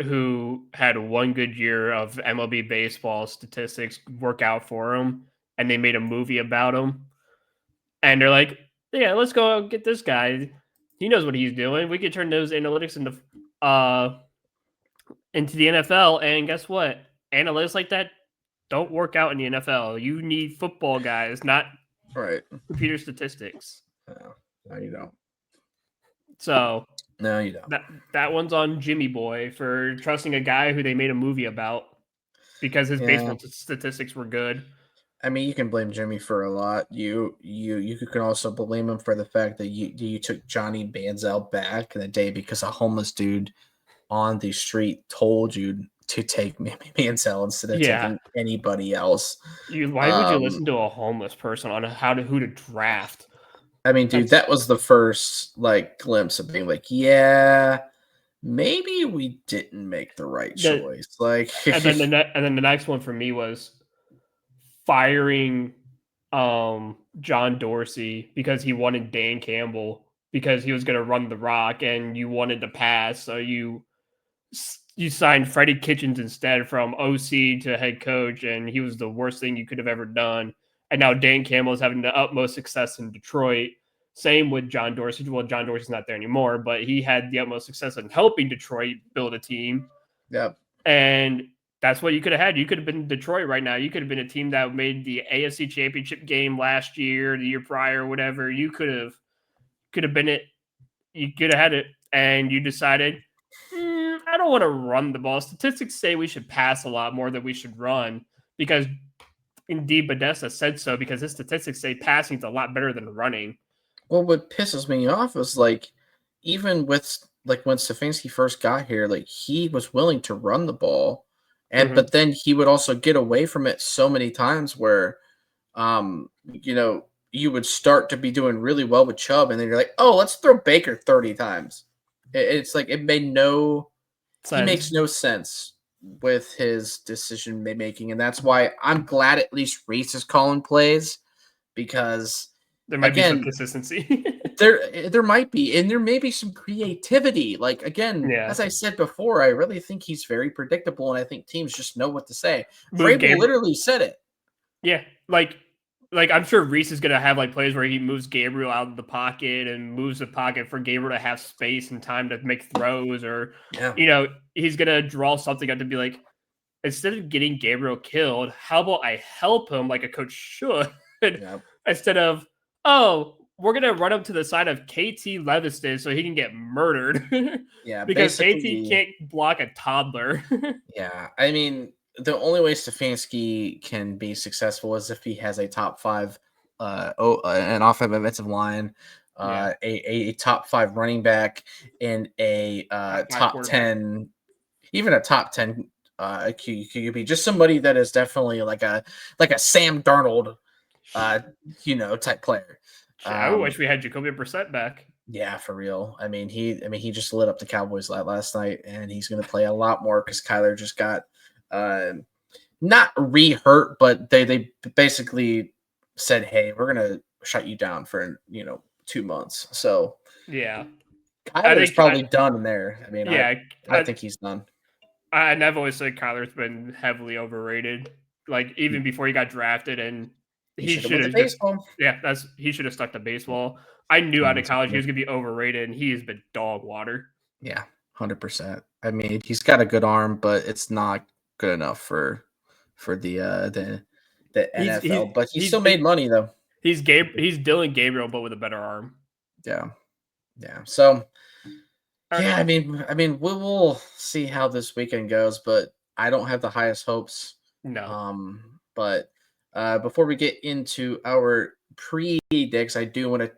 who had one good year of MLB baseball statistics work out for him, and they made a movie about him. And they're like, "Yeah, let's go get this guy. He knows what he's doing. We could turn those analytics into the NFL." And guess what? Analytics like that don't work out in the NFL. You need football guys, not Right. computer statistics. No, you don't. So no, you don't. That one's on Jimmy Boy for trusting a guy who they made a movie about because his baseball statistics were good. I mean, you can blame Jimmy for a lot. You can also blame him for the fact that you took Johnny Manziel back in the day because a homeless dude on the street told you to take Manziel instead of taking anybody else. Why would you listen to a homeless person on who to draft? I mean, dude, that was the first glimpse of being like, yeah, maybe we didn't make the right choice. And then the next one for me was firing John Dorsey because he wanted Dan Campbell because he was going to run the rock and you wanted to pass, so you signed Freddie Kitchens instead from OC to head coach, and he was the worst thing you could have ever done. And now Dan Campbell is having the utmost success in Detroit. Same with John Dorsey. Well, John Dorsey's not there anymore, but he had the utmost success in helping Detroit build a team. Yep. And that's what you could have had. You could have been Detroit right now. You could have been a team that made the AFC Championship game last year, the year prior, whatever. You could have been it. You could have had it, and you decided, I don't want to run the ball. Statistics say we should pass a lot more than we should run because indeed Podesta said so because his statistics say passing is a lot better than running. Well, what pisses me off is even with when Stefanski first got here, he was willing to run the ball, and but then he would also get away from it so many times where, you would start to be doing really well with Chubb, and then you're like, oh, let's throw Baker 30 times. It's like it made no sense. He makes no sense with his decision making, and that's why I'm glad at least Reese is calling plays because there might be some consistency. there might be, and there may be some creativity. As I said before, I really think he's very predictable, and I think teams just know what to say. Vrabel literally said it. Yeah, I'm sure Reese is gonna have plays where he moves Gabriel out of the pocket and moves the pocket for Gabriel to have space and time to make throws, or he's gonna draw something up to be instead of getting Gabriel killed, how about I help him like a coach should instead of we're gonna run him to the side of KT Leviston so he can get murdered. Because KT can't block a toddler. I mean, the only way Stefanski can be successful is if he has a top 5, an offensive line, a top 5 running back, and a top 10, even a top 10 QB. Just somebody that is definitely like a Sam Darnold, type player. I wish we had Jacoby Brissett back. Yeah, for real. I mean, he just lit up the Cowboys last night, and he's going to play a lot more because Kyler just got not re-hurt, but they basically said, hey, we're gonna shut you down for 2 months. So Kyler's probably done in there. I mean, I think he's done. And I've always said Kyler's been heavily overrated, even before he got drafted, and he should have baseball. He should have stuck to baseball. I knew out of college he was gonna be overrated, and he has been dog water. Yeah, 100%. I mean, he's got a good arm, but it's not good enough for the NFL. But he still made money though. He's Dylan Gabriel, but with a better arm. Yeah. So Right. I mean, we will see how this weekend goes, but I don't have the highest hopes. No. But before we get into our predicts, I do want to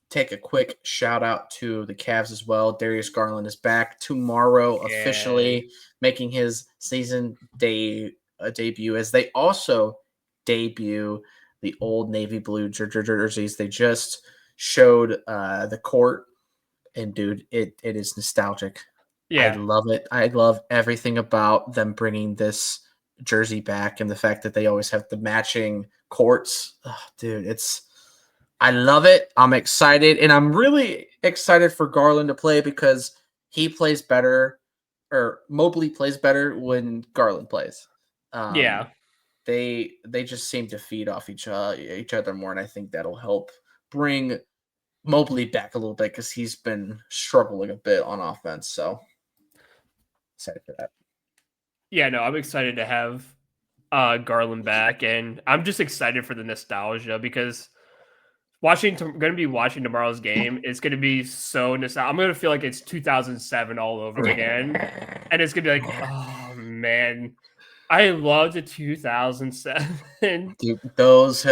take a quick shout out to the Cavs as well. Darius Garland is back tomorrow, officially making his season debut, as they also debut the old navy blue jerseys. They just showed the court, and dude, it is nostalgic. I love it. I love everything about them bringing this jersey back, and the fact that they always have the matching courts. Oh, dude, I love it. I'm excited, and I'm really excited for Garland to play because he plays better, or Mobley plays better when Garland plays. They just seem to feed off each other more, and I think that'll help bring Mobley back a little bit because he's been struggling a bit on offense. So excited for that. Yeah, no, I'm excited to have Garland back, and I'm just excited for the nostalgia because going to be watching tomorrow's game. It's going to be so nostalgic. I'm going to feel like it's 2007 all over again, and it's going to be like, oh man, I love the 2007. Dude, those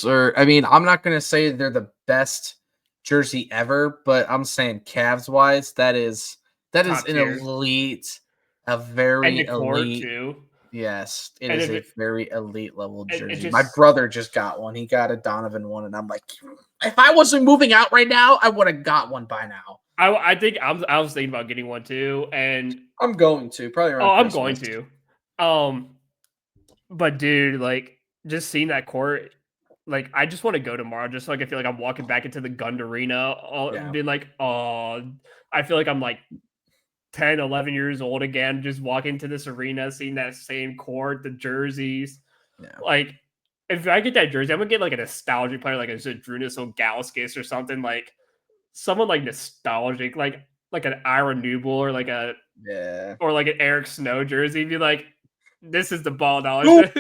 are. I mean, I'm not going to say they're the best jersey ever, but I'm saying Cavs wise, that is an elite, a very elite too. Yes, it is a very elite level jersey. My brother just got one. He got a Donovan one, and I'm like, if I wasn't moving out right now, I would have got one by now. I think I was thinking about getting one too, and I'm going to probably around Christmas. I'm going to. But dude, like just seeing that court, like I just want to go tomorrow, just so I can feel like I'm walking back into the Gund Arena, being like, oh, I feel like I'm like 10, 11 years old again, just walking to this arena, seeing that same court, the jerseys. Yeah. Like, if I get that jersey, I'm gonna get like a nostalgic player, like a Zydrunas Ilgauskas or something, like someone like nostalgic, like an Ira Newble or like an Eric Snow jersey. Be like, this is the ball knowledge.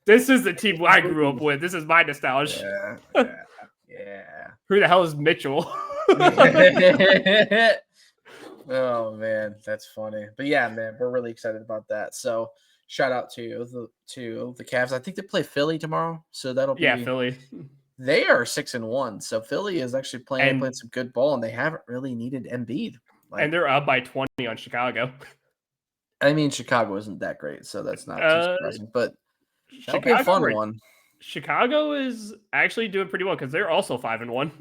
This is the team I grew up with. This is my nostalgia. Yeah. Who the hell is Mitchell? Oh man, that's funny. But yeah, man, we're really excited about that. So shout out to the Cavs. I think they play Philly tomorrow, so that'll be Philly. They are 6-1, so Philly is actually playing some good ball, and they haven't really needed Embiid. And they're up by 20 on Chicago. I mean, Chicago isn't that great, so that's not too surprising. But that'll be a fun one. Chicago is actually doing pretty well because they're also 5-1.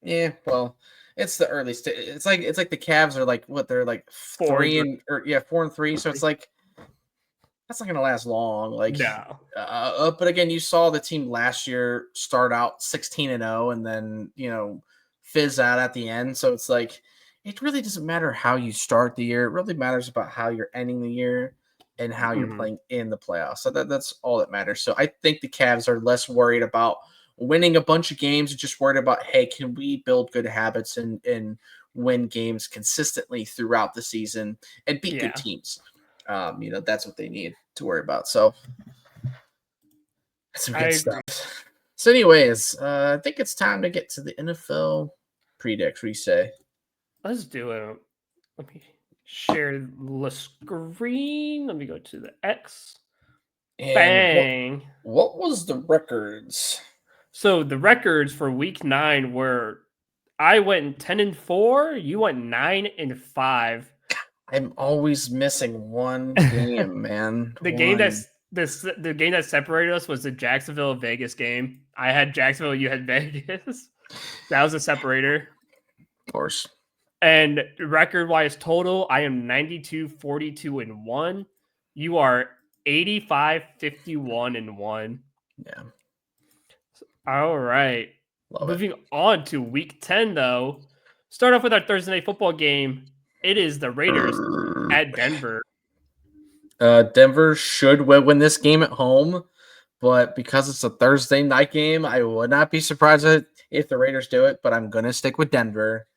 Yeah, well. It's the early stage. It's like the Cavs are like what they're like 4-3. So it's like that's not gonna last long. Like, no. But again, you saw the team last year start out 16-0 and then fizz out at the end. So it's like it really doesn't matter how you start the year. It really matters about how you're ending the year and how you're playing in the playoffs. So that's all that matters. So I think the Cavs are less worried about winning a bunch of games, just worried about, hey, can we build good habits and win games consistently throughout the season and beat good teams? That's what they need to worry about. So that's some good stuff. So anyways, I think it's time to get to the NFL predicts. What do you say? Let's do it. Let me share the screen. Let me go to the X. And bang. What was the records? So the records for week 9 were I went 10-4, you went 9-5. I'm always missing one game, man. The game that separated us was the Jacksonville Vegas game. I had Jacksonville, you had Vegas. That was a separator. Of course. And record-wise total, I am 92-42-1. You are 85-51-1. Yeah. All right. Moving it. on to week 10, though. Start off with our Thursday night football game. It is the Raiders at Denver. Denver should win this game at home, but because it's a Thursday night game, I would not be surprised if the Raiders do it, but I'm going to stick with Denver.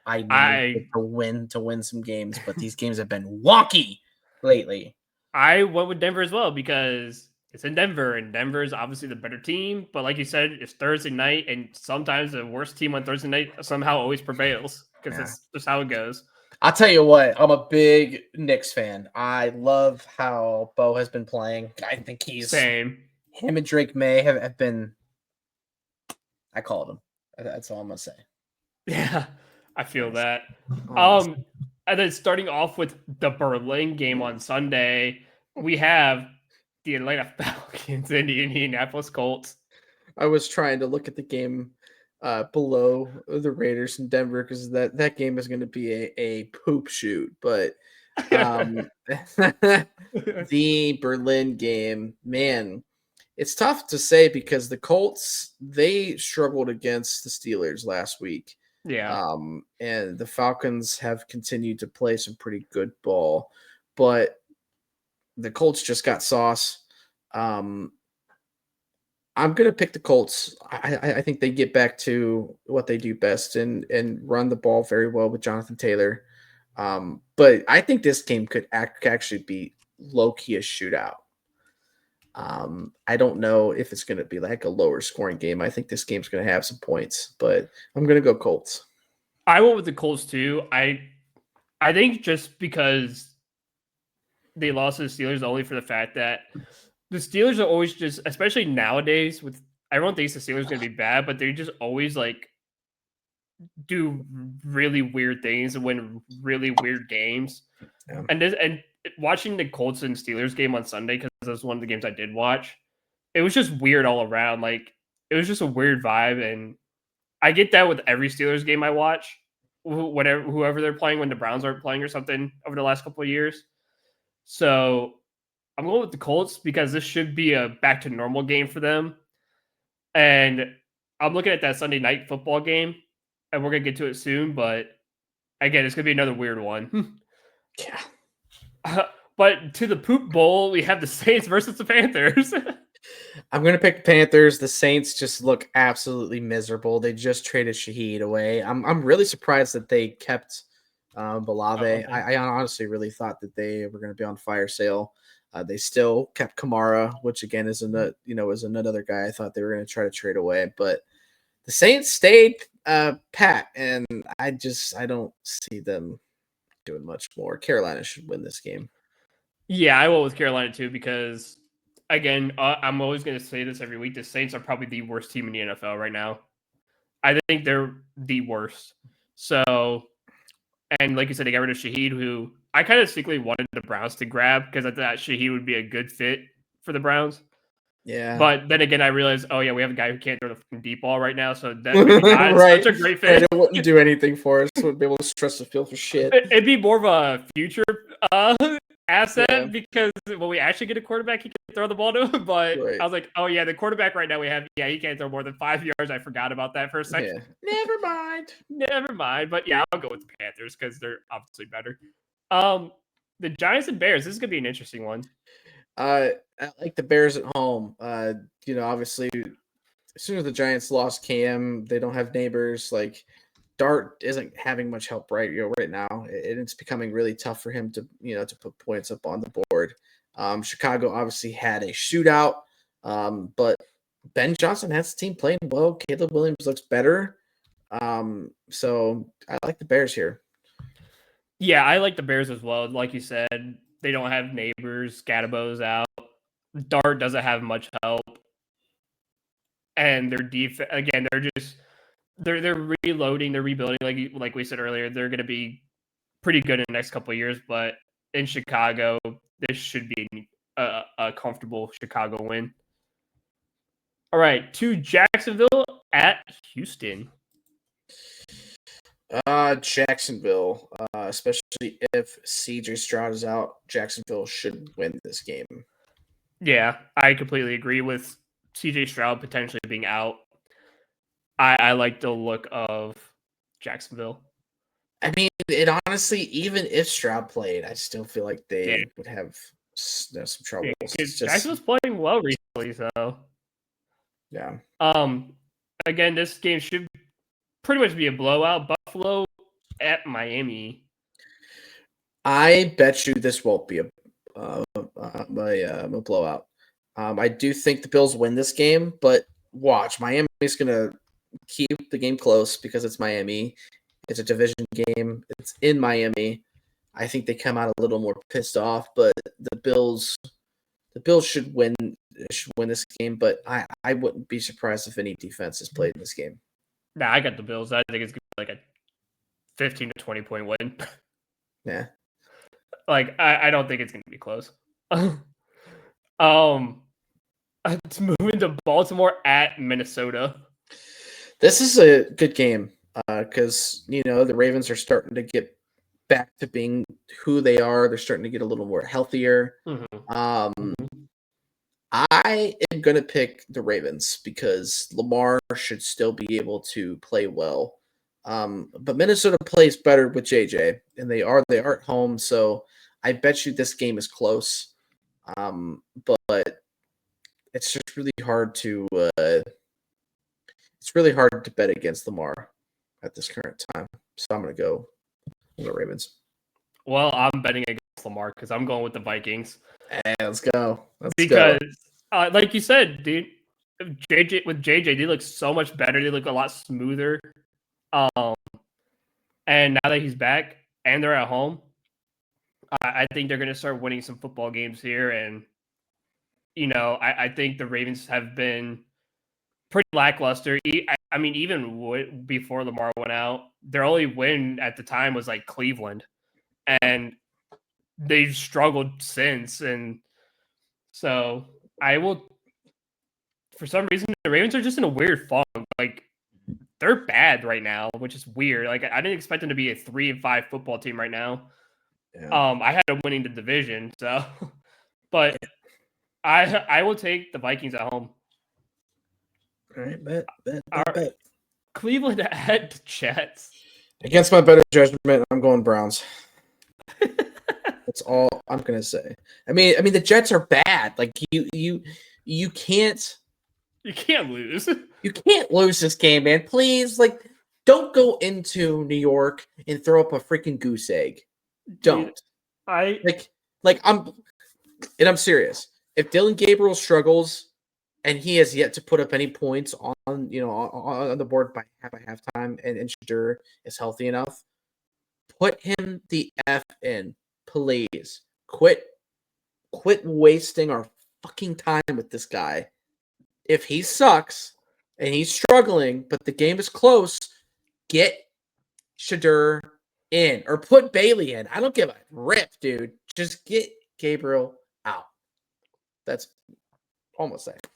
I need to win some games, but these games have been wonky lately. I went with Denver as well because it's in Denver, and Denver is obviously the better team. But like you said, it's Thursday night, and sometimes the worst team on Thursday night somehow always prevails because that's just how it goes. I'll tell you what, I'm a big Knicks fan. I love how Bo has been playing. I think Same. Him and Drake May have been. I called him. That's all I'm gonna say. Yeah, I feel that. And then starting off with the Berlin game on Sunday, we have the Atlanta Falcons and the Indianapolis Colts. I was trying to look at the game below the Raiders in Denver because that game is going to be a poop shoot. But the Berlin game, man, it's tough to say because the Colts, they struggled against the Steelers last week. Yeah. And the Falcons have continued to play some pretty good ball, but the Colts just got sauce. I'm going to pick the Colts. I think they get back to what they do best and run the ball very well with Jonathan Taylor. But I think this game could actually be low-key a shootout. I don't know if it's going to be like a lower scoring game. I think this game's going to have some points, but I'm going to go Colts. I went with the Colts too. I think just because they lost to the Steelers only for the fact that the Steelers are always just, especially nowadays, with everyone thinks the Steelers are going to be bad, but they just always like do really weird things and win really weird games. Yeah. And watching the Colts and Steelers game on Sunday, because that was one of the games I did watch, it was just weird all around. Like, it was just a weird vibe, and I get that with every Steelers game I watch, whoever they're playing when the Browns aren't playing or something over the last couple of years. So I'm going with the Colts because this should be a back to normal game for them. And I'm looking at that Sunday night football game, and we're going to get to it soon. But again, it's going to be another weird one. Yeah. But to the Poop Bowl, we have the Saints versus the Panthers. I'm going to pick the Panthers. The Saints just look absolutely miserable. They just traded Shaheed away. I'm really surprised that they kept Balave. I honestly really thought that they were going to be on fire sale. They still kept Kamara, which again is another guy I thought they were going to try to trade away. But the Saints stayed pat, and I don't see them doing much more. Carolina should win this game. Yeah, I will with Carolina too because, again, I'm always going to say this every week. The Saints are probably the worst team in the NFL right now. I think they're the worst. So, and like you said, they got rid of Shaheed, who I kind of secretly wanted the Browns to grab because I thought Shaheed would be a good fit for the Browns. Yeah. But then again, I realized, we have a guy who can't throw the deep ball right now, so that maybe not right. Such a great fit. Right. It wouldn't do anything for us. Wouldn't be able to stretch the field for shit. It'd be more of a future asset because when we actually get a quarterback, he can throw the ball to him. But right. I was like, the quarterback right now we have, he can't throw more than 5 yards. I forgot about that for a second. Yeah. Never mind. But yeah, I'll go with the Panthers because they're obviously better. The Giants and Bears. This is gonna be an interesting one. I like the Bears at home. Obviously, as soon as the Giants lost Cam, they don't have neighbors. Like, Dart isn't having much help right now. It's becoming really tough for him to put points up on the board. Chicago obviously had a shootout, but Ben Johnson has the team playing well. Caleb Williams looks better. So I like the Bears here. Yeah, I like the Bears as well. Like you said, they don't have neighbors. Scadabo's out. Dart doesn't have much help. And their defense, again, they're reloading, they're rebuilding. Like we said earlier, they're going to be pretty good in the next couple of years. But in Chicago, this should be a comfortable Chicago win. All right, to Jacksonville at Houston. Jacksonville, especially if CJ Stroud is out, Jacksonville should win this game. Yeah, I completely agree with CJ Stroud potentially being out. I like the look of Jacksonville. I mean, it honestly, even if Stroud played, I still feel like they would have some trouble. Yeah, Jacksonville's playing well recently, so yeah. Again, this game should pretty much be a blowout. Buffalo at Miami. I bet you this won't be a blowout. I do think the Bills win this game, but watch, Miami's gonna keep the game close because it's Miami. It's a division game. It's in Miami. I think they come out a little more pissed off, but the Bills should win this game. But I wouldn't be surprised if any defense is played in this game. Nah, I got the Bills. I think it's gonna be like a 15 to 20 point win. Yeah. Like I don't think it's gonna be close. It's moving to Baltimore at Minnesota. This is a good game because the Ravens are starting to get back to being who they are. They're starting to get a little more healthier. Mm-hmm. I am going to pick the Ravens because Lamar should still be able to play well. But Minnesota plays better with JJ, and they are at home, so I bet you this game is close. But it's just really hard to bet against Lamar at this current time. So I'm going to go with the Ravens. Well, I'm betting against Lamar because I'm going with the Vikings. Hey, let's go. Because, like you said, dude, JJ, they look so much better. They look a lot smoother. And now that he's back and they're at home, I think they're going to start winning some football games here. And, I think the Ravens have been pretty lackluster. I mean, even before Lamar went out, their only win at the time was like Cleveland. And they've struggled since. And so for some reason, the Ravens are just in a weird funk. Like, they're bad right now, which is weird. Like, I didn't expect them to be a 3-5 football team right now. Yeah. I had them winning the division, so. But I will take the Vikings at home. All right, bet. Cleveland at the Jets. Against my better judgment, I'm going Browns. That's all I'm gonna say. I mean, the Jets are bad. Like you can't. You can't lose. You can't lose this game, man. Please, don't go into New York and throw up a freaking goose egg. Don't. Dude, I'm serious. If Dylan Gabriel struggles and he has yet to put up any points on the board by halftime, and Shadur is healthy enough, put him the F in, please. Quit wasting our fucking time with this guy. If he sucks and he's struggling, but the game is close, get Shadur in or put Bailey in. I don't give a rip, dude. Just get Gabriel out. That's almost it.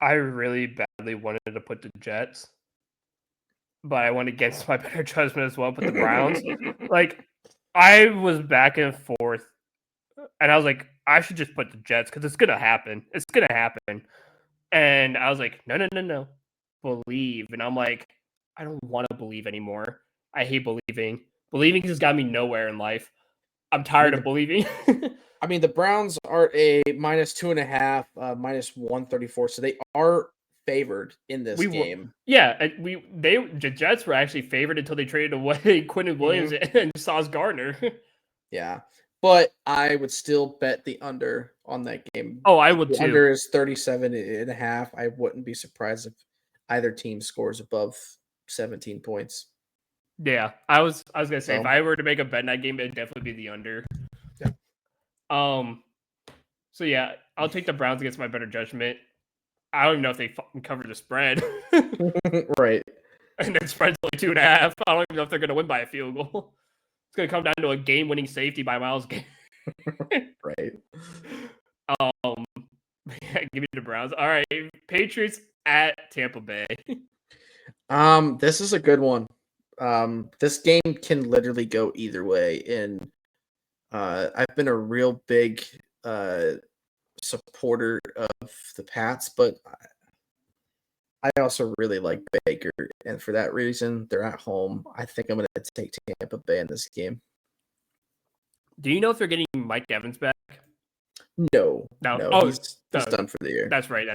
I really badly wanted to put the Jets, but I went against my better judgment as well. Put the Browns. I was back and forth, and I was like, I should just put the Jets because it's gonna happen. It's gonna happen. And I was like, no, believe. And I'm like, I don't want to believe anymore. I hate believing. Believing has got me nowhere in life. I'm tired of believing. I mean, the Browns are a -2.5, -134, so they are favored in this game. The Jets were actually favored until they traded away Quentin Williams and Sauce Gardner. Yeah, but I would still bet the under on that game. Oh, I would too. The under is 37.5. I wouldn't be surprised if either team scores above 17 points. Yeah, I was gonna say if I were to make a bet in that game, it'd definitely be the under. Yeah. So yeah, I'll take the Browns against my better judgment. I don't even know if they fucking cover the spread. Right. And the spread's only 2.5. I don't even know if they're gonna win by a field goal. It's gonna come down to a game-winning safety by Myles Garrett. Right. Give me the Browns. All right, Patriots at Tampa Bay. This is a good one. This game can literally go either way, and I've been a real big supporter of the Pats, but I also really like Baker, and for that reason, they're at home. I think I'm going to take Tampa Bay in this game. Do you know if they're getting Mike Evans back? No. Oh, he's done for the year. That's right.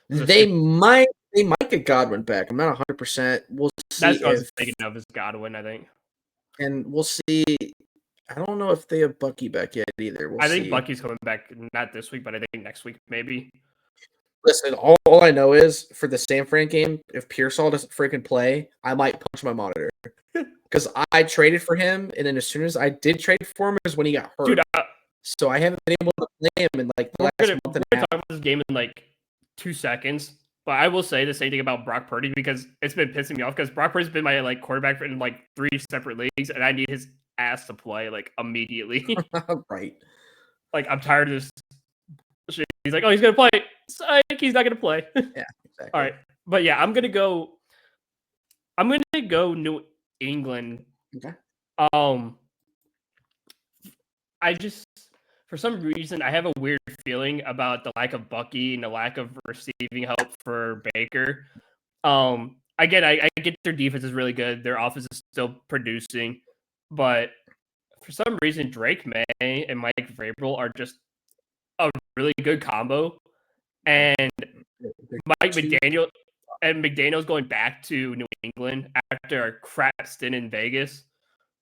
They might They might get Godwin back. I'm not 100%. We'll see That's what I was if thinking of is Godwin, I think. and we'll see. I don't know if they have Bucky back yet either. We'll I think see. Bucky's coming back not this week, but I think next week maybe. Listen, all I know is for the San Fran game, if Pearsall doesn't freaking play, I might punch my monitor. Because I traded for him, and then as soon as I did trade for him is when he got hurt. Dude, so I haven't been able to play him in like the last month and a half. Talk about this game in like 2 seconds, but I will say the same thing about Brock Purdy because it's been pissing me off because Brock Purdy's been my like quarterback in like 3 separate leagues, and I need his ass to play like immediately. Right. Like I'm tired of this shit. He's like, oh, he's gonna play. Psych, he's not gonna play. Yeah, exactly. All right, but yeah, I'm gonna go New England. Okay. I just for some reason I have a weird feeling about the lack of Bucky and the lack of receiving help for Baker. Again, I get their defense is really good. Their offense is still producing, but for some reason Drake May and Mike Vrabel are just a really good combo. And McDaniel's going back to New England after a crap stint in Vegas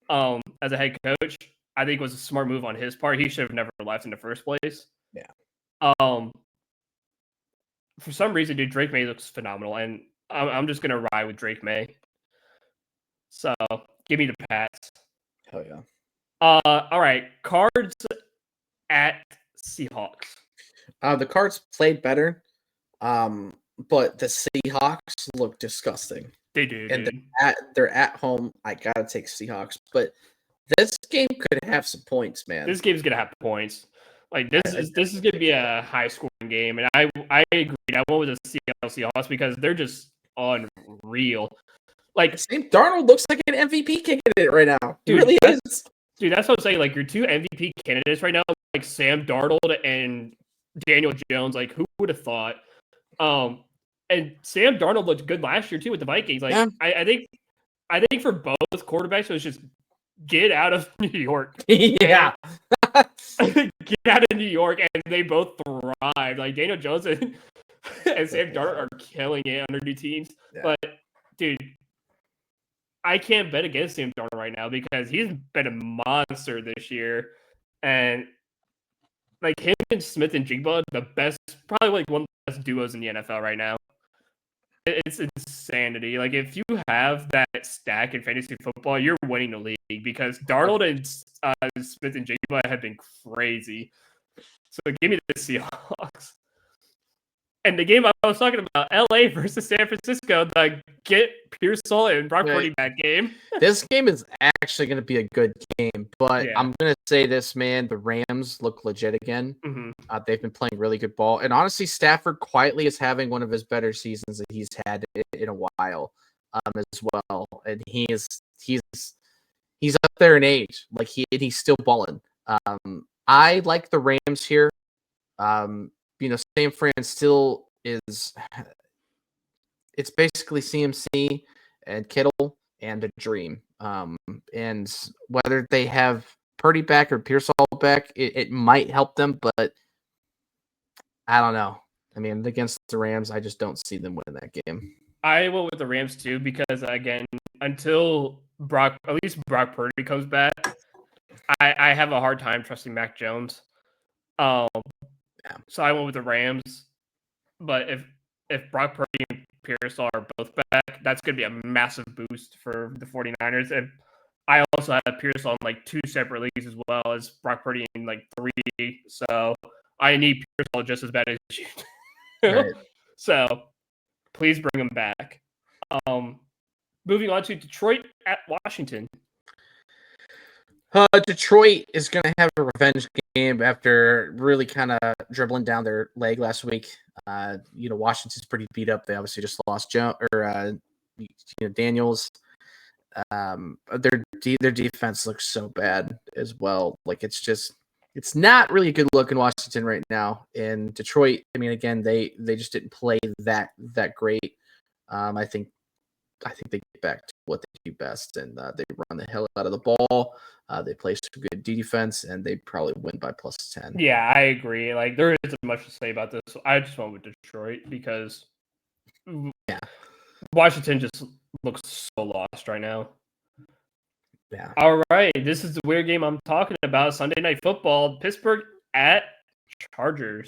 as a head coach. I think was a smart move on his part. He should have never left in the first place. Yeah. For some reason, dude, Drake May looks phenomenal, and I'm just gonna ride with Drake May. So give me the Pats. Hell yeah. All right, Cards at Seahawks. The Cards played better, but the Seahawks look disgusting. They do, and they're at home. I gotta take Seahawks, but this game could have some points, man. This game's gonna have points. Like this is gonna be a high scoring game, and I agree. I went with the Seattle Seahawks because they're just unreal. Like Sam Darnold looks like an MVP kicking it right now. He really is. Dude, that's what I'm saying. Like your 2 MVP candidates right now, like Sam Darnold and Daniel Jones. Like who would have thought? And Sam Darnold looked good last year too with the Vikings. Like I think for both quarterbacks, it was just get out of New York. Yeah. Get out of New York, and they both thrive. Like Daniel Jones and Sam Darnold are killing it under new teams. Yeah. But dude, I can't bet against Sam Darnold right now because he's been a monster this year, and like him and Smith and Jigba, the best, probably like one of the best duos in the NFL right now. It's insanity. Like if you have that stack in fantasy football, you're winning the league because Darnold and Smith and Jigba have been crazy. So give me the Seahawks. And the game I was talking about, LA versus San Francisco, the get Pearsall and Brock Purdy back game. This game is actually going to be a good game, but I'm going to say this, man, the Rams look legit again. Mm-hmm. They've been playing really good ball. And honestly, Stafford quietly is having one of his better seasons that he's had in a while as well. And he's up there in age. Like he's still balling. I like the Rams here. San Fran still is. It's basically CMC and Kittle and a dream. And whether they have Purdy back or Pearsall back, it might help them, but I don't know. I mean, against the Rams, I just don't see them winning that game. I went with the Rams too because again, until Brock Purdy comes back, I have a hard time trusting Mac Jones. So I went with the Rams. But if Brock Purdy and Pearsall are both back, that's going to be a massive boost for the 49ers. And I also have Pearsall in like 2 separate leagues as well as Brock Purdy in like 3. So I need Pearsall just as bad as you do. Right. So please bring him back. Moving on to Detroit at Washington. Detroit is going to have a revenge game after really kind of dribbling down their leg last week. Washington's pretty beat up. They obviously just lost Daniels. Their defense looks so bad as well. Like it's not really a good look in Washington right now. In Detroit, I mean, again, they just didn't play that great. I think they get back to what they do best, and they run the hell out of the ball. They play some good defense, and they probably win by +10. Yeah, I agree. Like there isn't much to say about this. I just went with Detroit because Yeah. Washington just looks so lost right now. Yeah. All right, this is the weird game I'm talking about. Sunday Night Football, Pittsburgh at Chargers.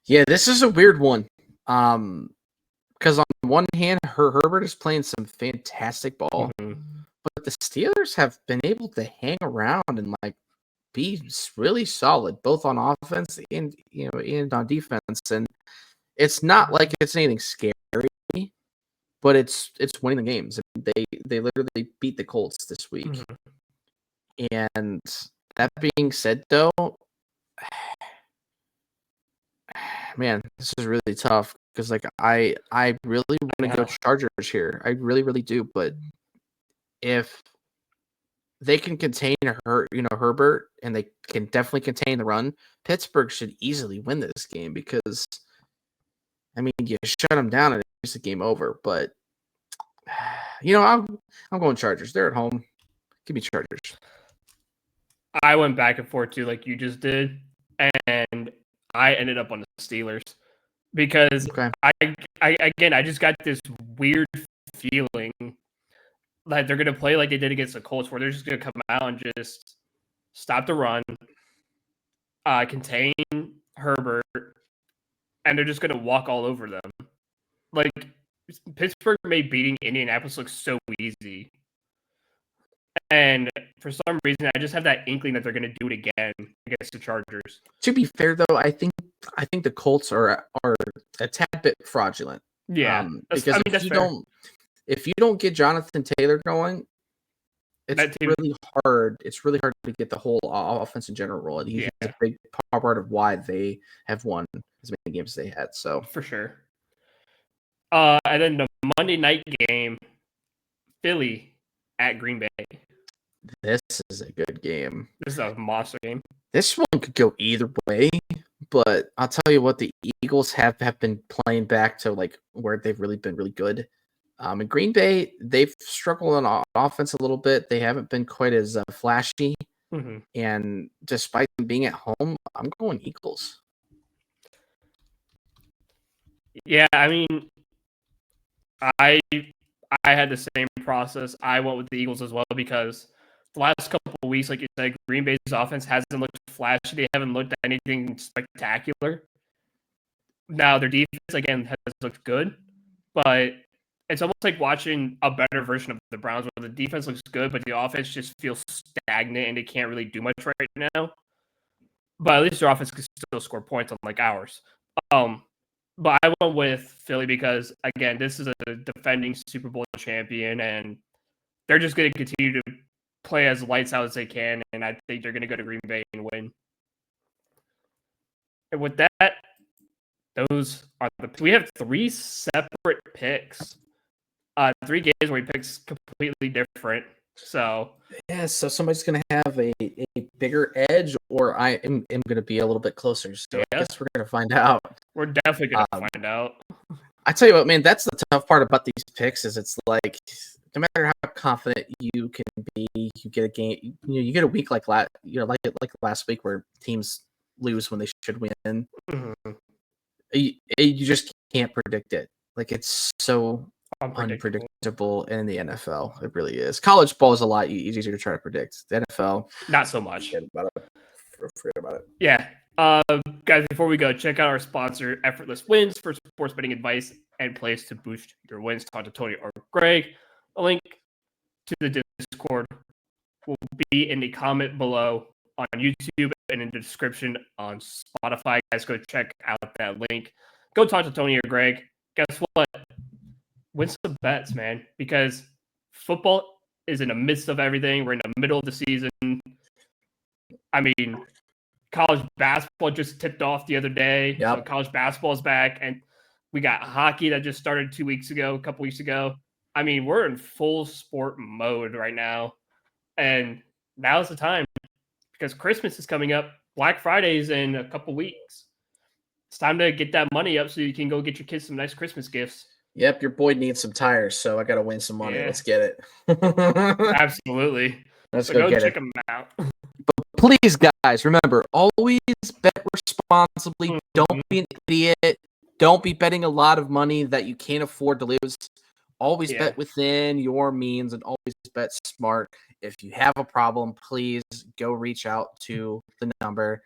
Yeah, this is a weird one. Because on one hand, Herbert is playing some fantastic ball, but the Steelers have been able to hang around and like be really solid, both on offense and and on defense. And it's not like it's anything scary, but it's winning the games. They literally beat the Colts this week. And that being said, though, man, this is really tough because like I really want to go Chargers here. I really, really do. But if they can contain Herbert, and they can definitely contain the run, Pittsburgh should easily win this game because, I mean, you shut them down and it's the game over. But I'm going Chargers. They're at home. Give me Chargers. I went back and forth too, like you just did, and I ended up on the Steelers because I just got this weird feeling that they're gonna play like they did against the Colts, where they're just gonna come out and just stop the run, contain Herbert, and they're just gonna walk all over them. Like Pittsburgh made beating Indianapolis look so easy. And for some reason, I just have that inkling that they're going to do it again against the Chargers. To be fair, though, I think the Colts are a tad bit fraudulent. Yeah, because if you don't get Jonathan Taylor going, it's really hard. It's really hard to get the whole offense in general rolling. He's a big part of why they have won as many games as they had. So for sure. And then the Monday night game, Philly at Green Bay. This is a good game. This is a monster game. This one could go either way, but I'll tell you what, the Eagles have been playing back to like where they've really been really good. In Green Bay, they've struggled on offense a little bit. They haven't been quite as flashy. And despite them being at home, I'm going Eagles. Yeah, I mean, I had the same process. I went with the Eagles as well because the last couple of weeks, like you said, Green Bay's offense hasn't looked flashy. They haven't looked at anything spectacular. Now, their defense, again, has looked good, but it's almost like watching a better version of the Browns where the defense looks good, but the offense just feels stagnant and they can't really do much right now. But at least their offense can still score points unlike ours. But I went with Philly because, again, this is a defending Super Bowl champion, and they're just going to continue to play as lights out as they can, and I think they're going to go to Green Bay and win. And with that, those are we have 3 separate picks. 3 games where we picked completely different. So so somebody's going to have a bigger edge, or I am going to be a little bit closer. So I guess we're going to find out. We're definitely going to find out. I tell you what, man, that's the tough part about these picks is it's like no matter how confident you can be, you get a game. You get a week like like last week where teams lose when they should win. You just can't predict it. Like it's so unpredictable in the NFL. It really is. College ball is a lot easier to try to predict. The NFL, not so much. Forget about it. Yeah. Guys, before we go, check out our sponsor, Effortless Wins, for sports betting advice and plays to boost your wins. Talk to Tony or Greg. A link to the Discord will be in the comment below on YouTube and in the description on Spotify. Guys, go check out that link. Go talk to Tony or Greg. Guess what? Win some bets, man, because football is in the midst of everything. We're in the middle of the season. I mean, college basketball just tipped off the other day. Yep. So college basketball is back, and we got hockey that just started a couple weeks ago. I mean, we're in full sport mode right now, and now's the time because Christmas is coming up. Black Friday's in a couple weeks. It's time to get that money up so you can go get your kids some nice Christmas gifts. Yep, your boy needs some tires, so I got to win some money. Yeah. Let's get it. Absolutely. Let's go get check them out. But please, guys, remember, always bet responsibly. Don't be an idiot. don't be betting a lot of money that you can't afford to lose. Always Yeah. bet within your means and always bet smart. If you have a problem, please go reach out to the number.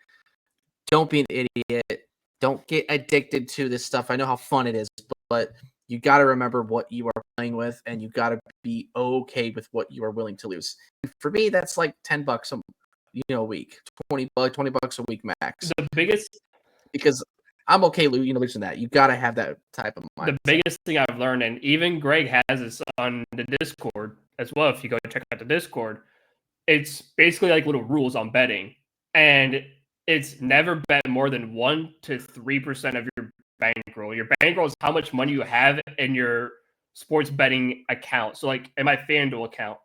Don't be an idiot. Don't get addicted to this stuff. I know how fun it is, but you got to remember what you are playing with, and you got to be okay with what you are willing to lose. And for me, that's like $10 a week, $20 a week max. The biggest, because I'm okay losing that. You got to have that type of mindset. The biggest thing I've learned, and even Greg has this on the Discord as well. If you go check out the Discord, it's basically like little rules on betting, and it's never bet more than 1 to 3% of your bankroll. Your bankroll is how much money you have in your sports betting account. So, like in my FanDuel account,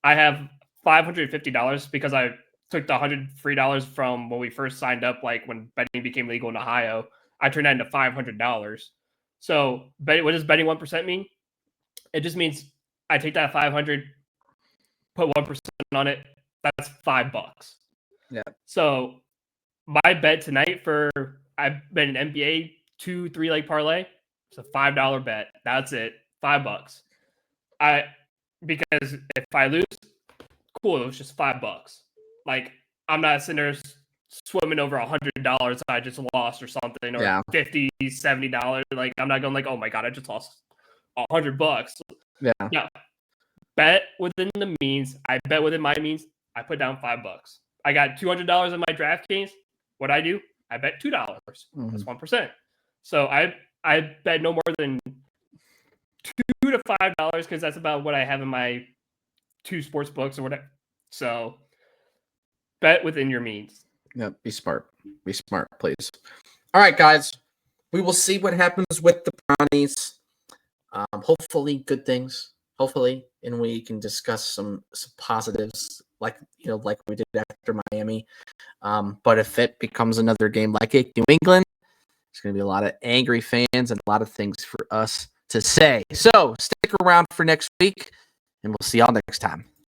I have $550 because I took the $100 from when we first signed up, like when betting became legal in Ohio. I turned that into $500. So, what does betting 1% mean? It just means I take that 500, put 1% on it. That's $5. Yeah. So, my bet tonight I bet an NBA 2-3 leg parlay. It's a $5 bet. That's it. $5. Because if I lose, cool. It was just $5. Like, I'm not sitting there swimming over $100 I just lost or something, or $50, $70. Like, I'm not going like, oh my god, I just lost $100. Yeah. Bet within the means. I bet within my means. I put down $5. I got $200 in my DraftKings. What I do? I bet $2. That's 1%. So I bet no more than $2 to $5 because that's about what I have in my 2 sports books or whatever. So bet within your means. Yeah, be smart. Be smart, please. All right, guys. We will see what happens with the Brownies. Hopefully, good things. Hopefully, and we can discuss some positives, like we did after Miami. But if it becomes another game like it, New England, there's going to be a lot of angry fans and a lot of things for us to say. So stick around for next week, and we'll see y'all next time.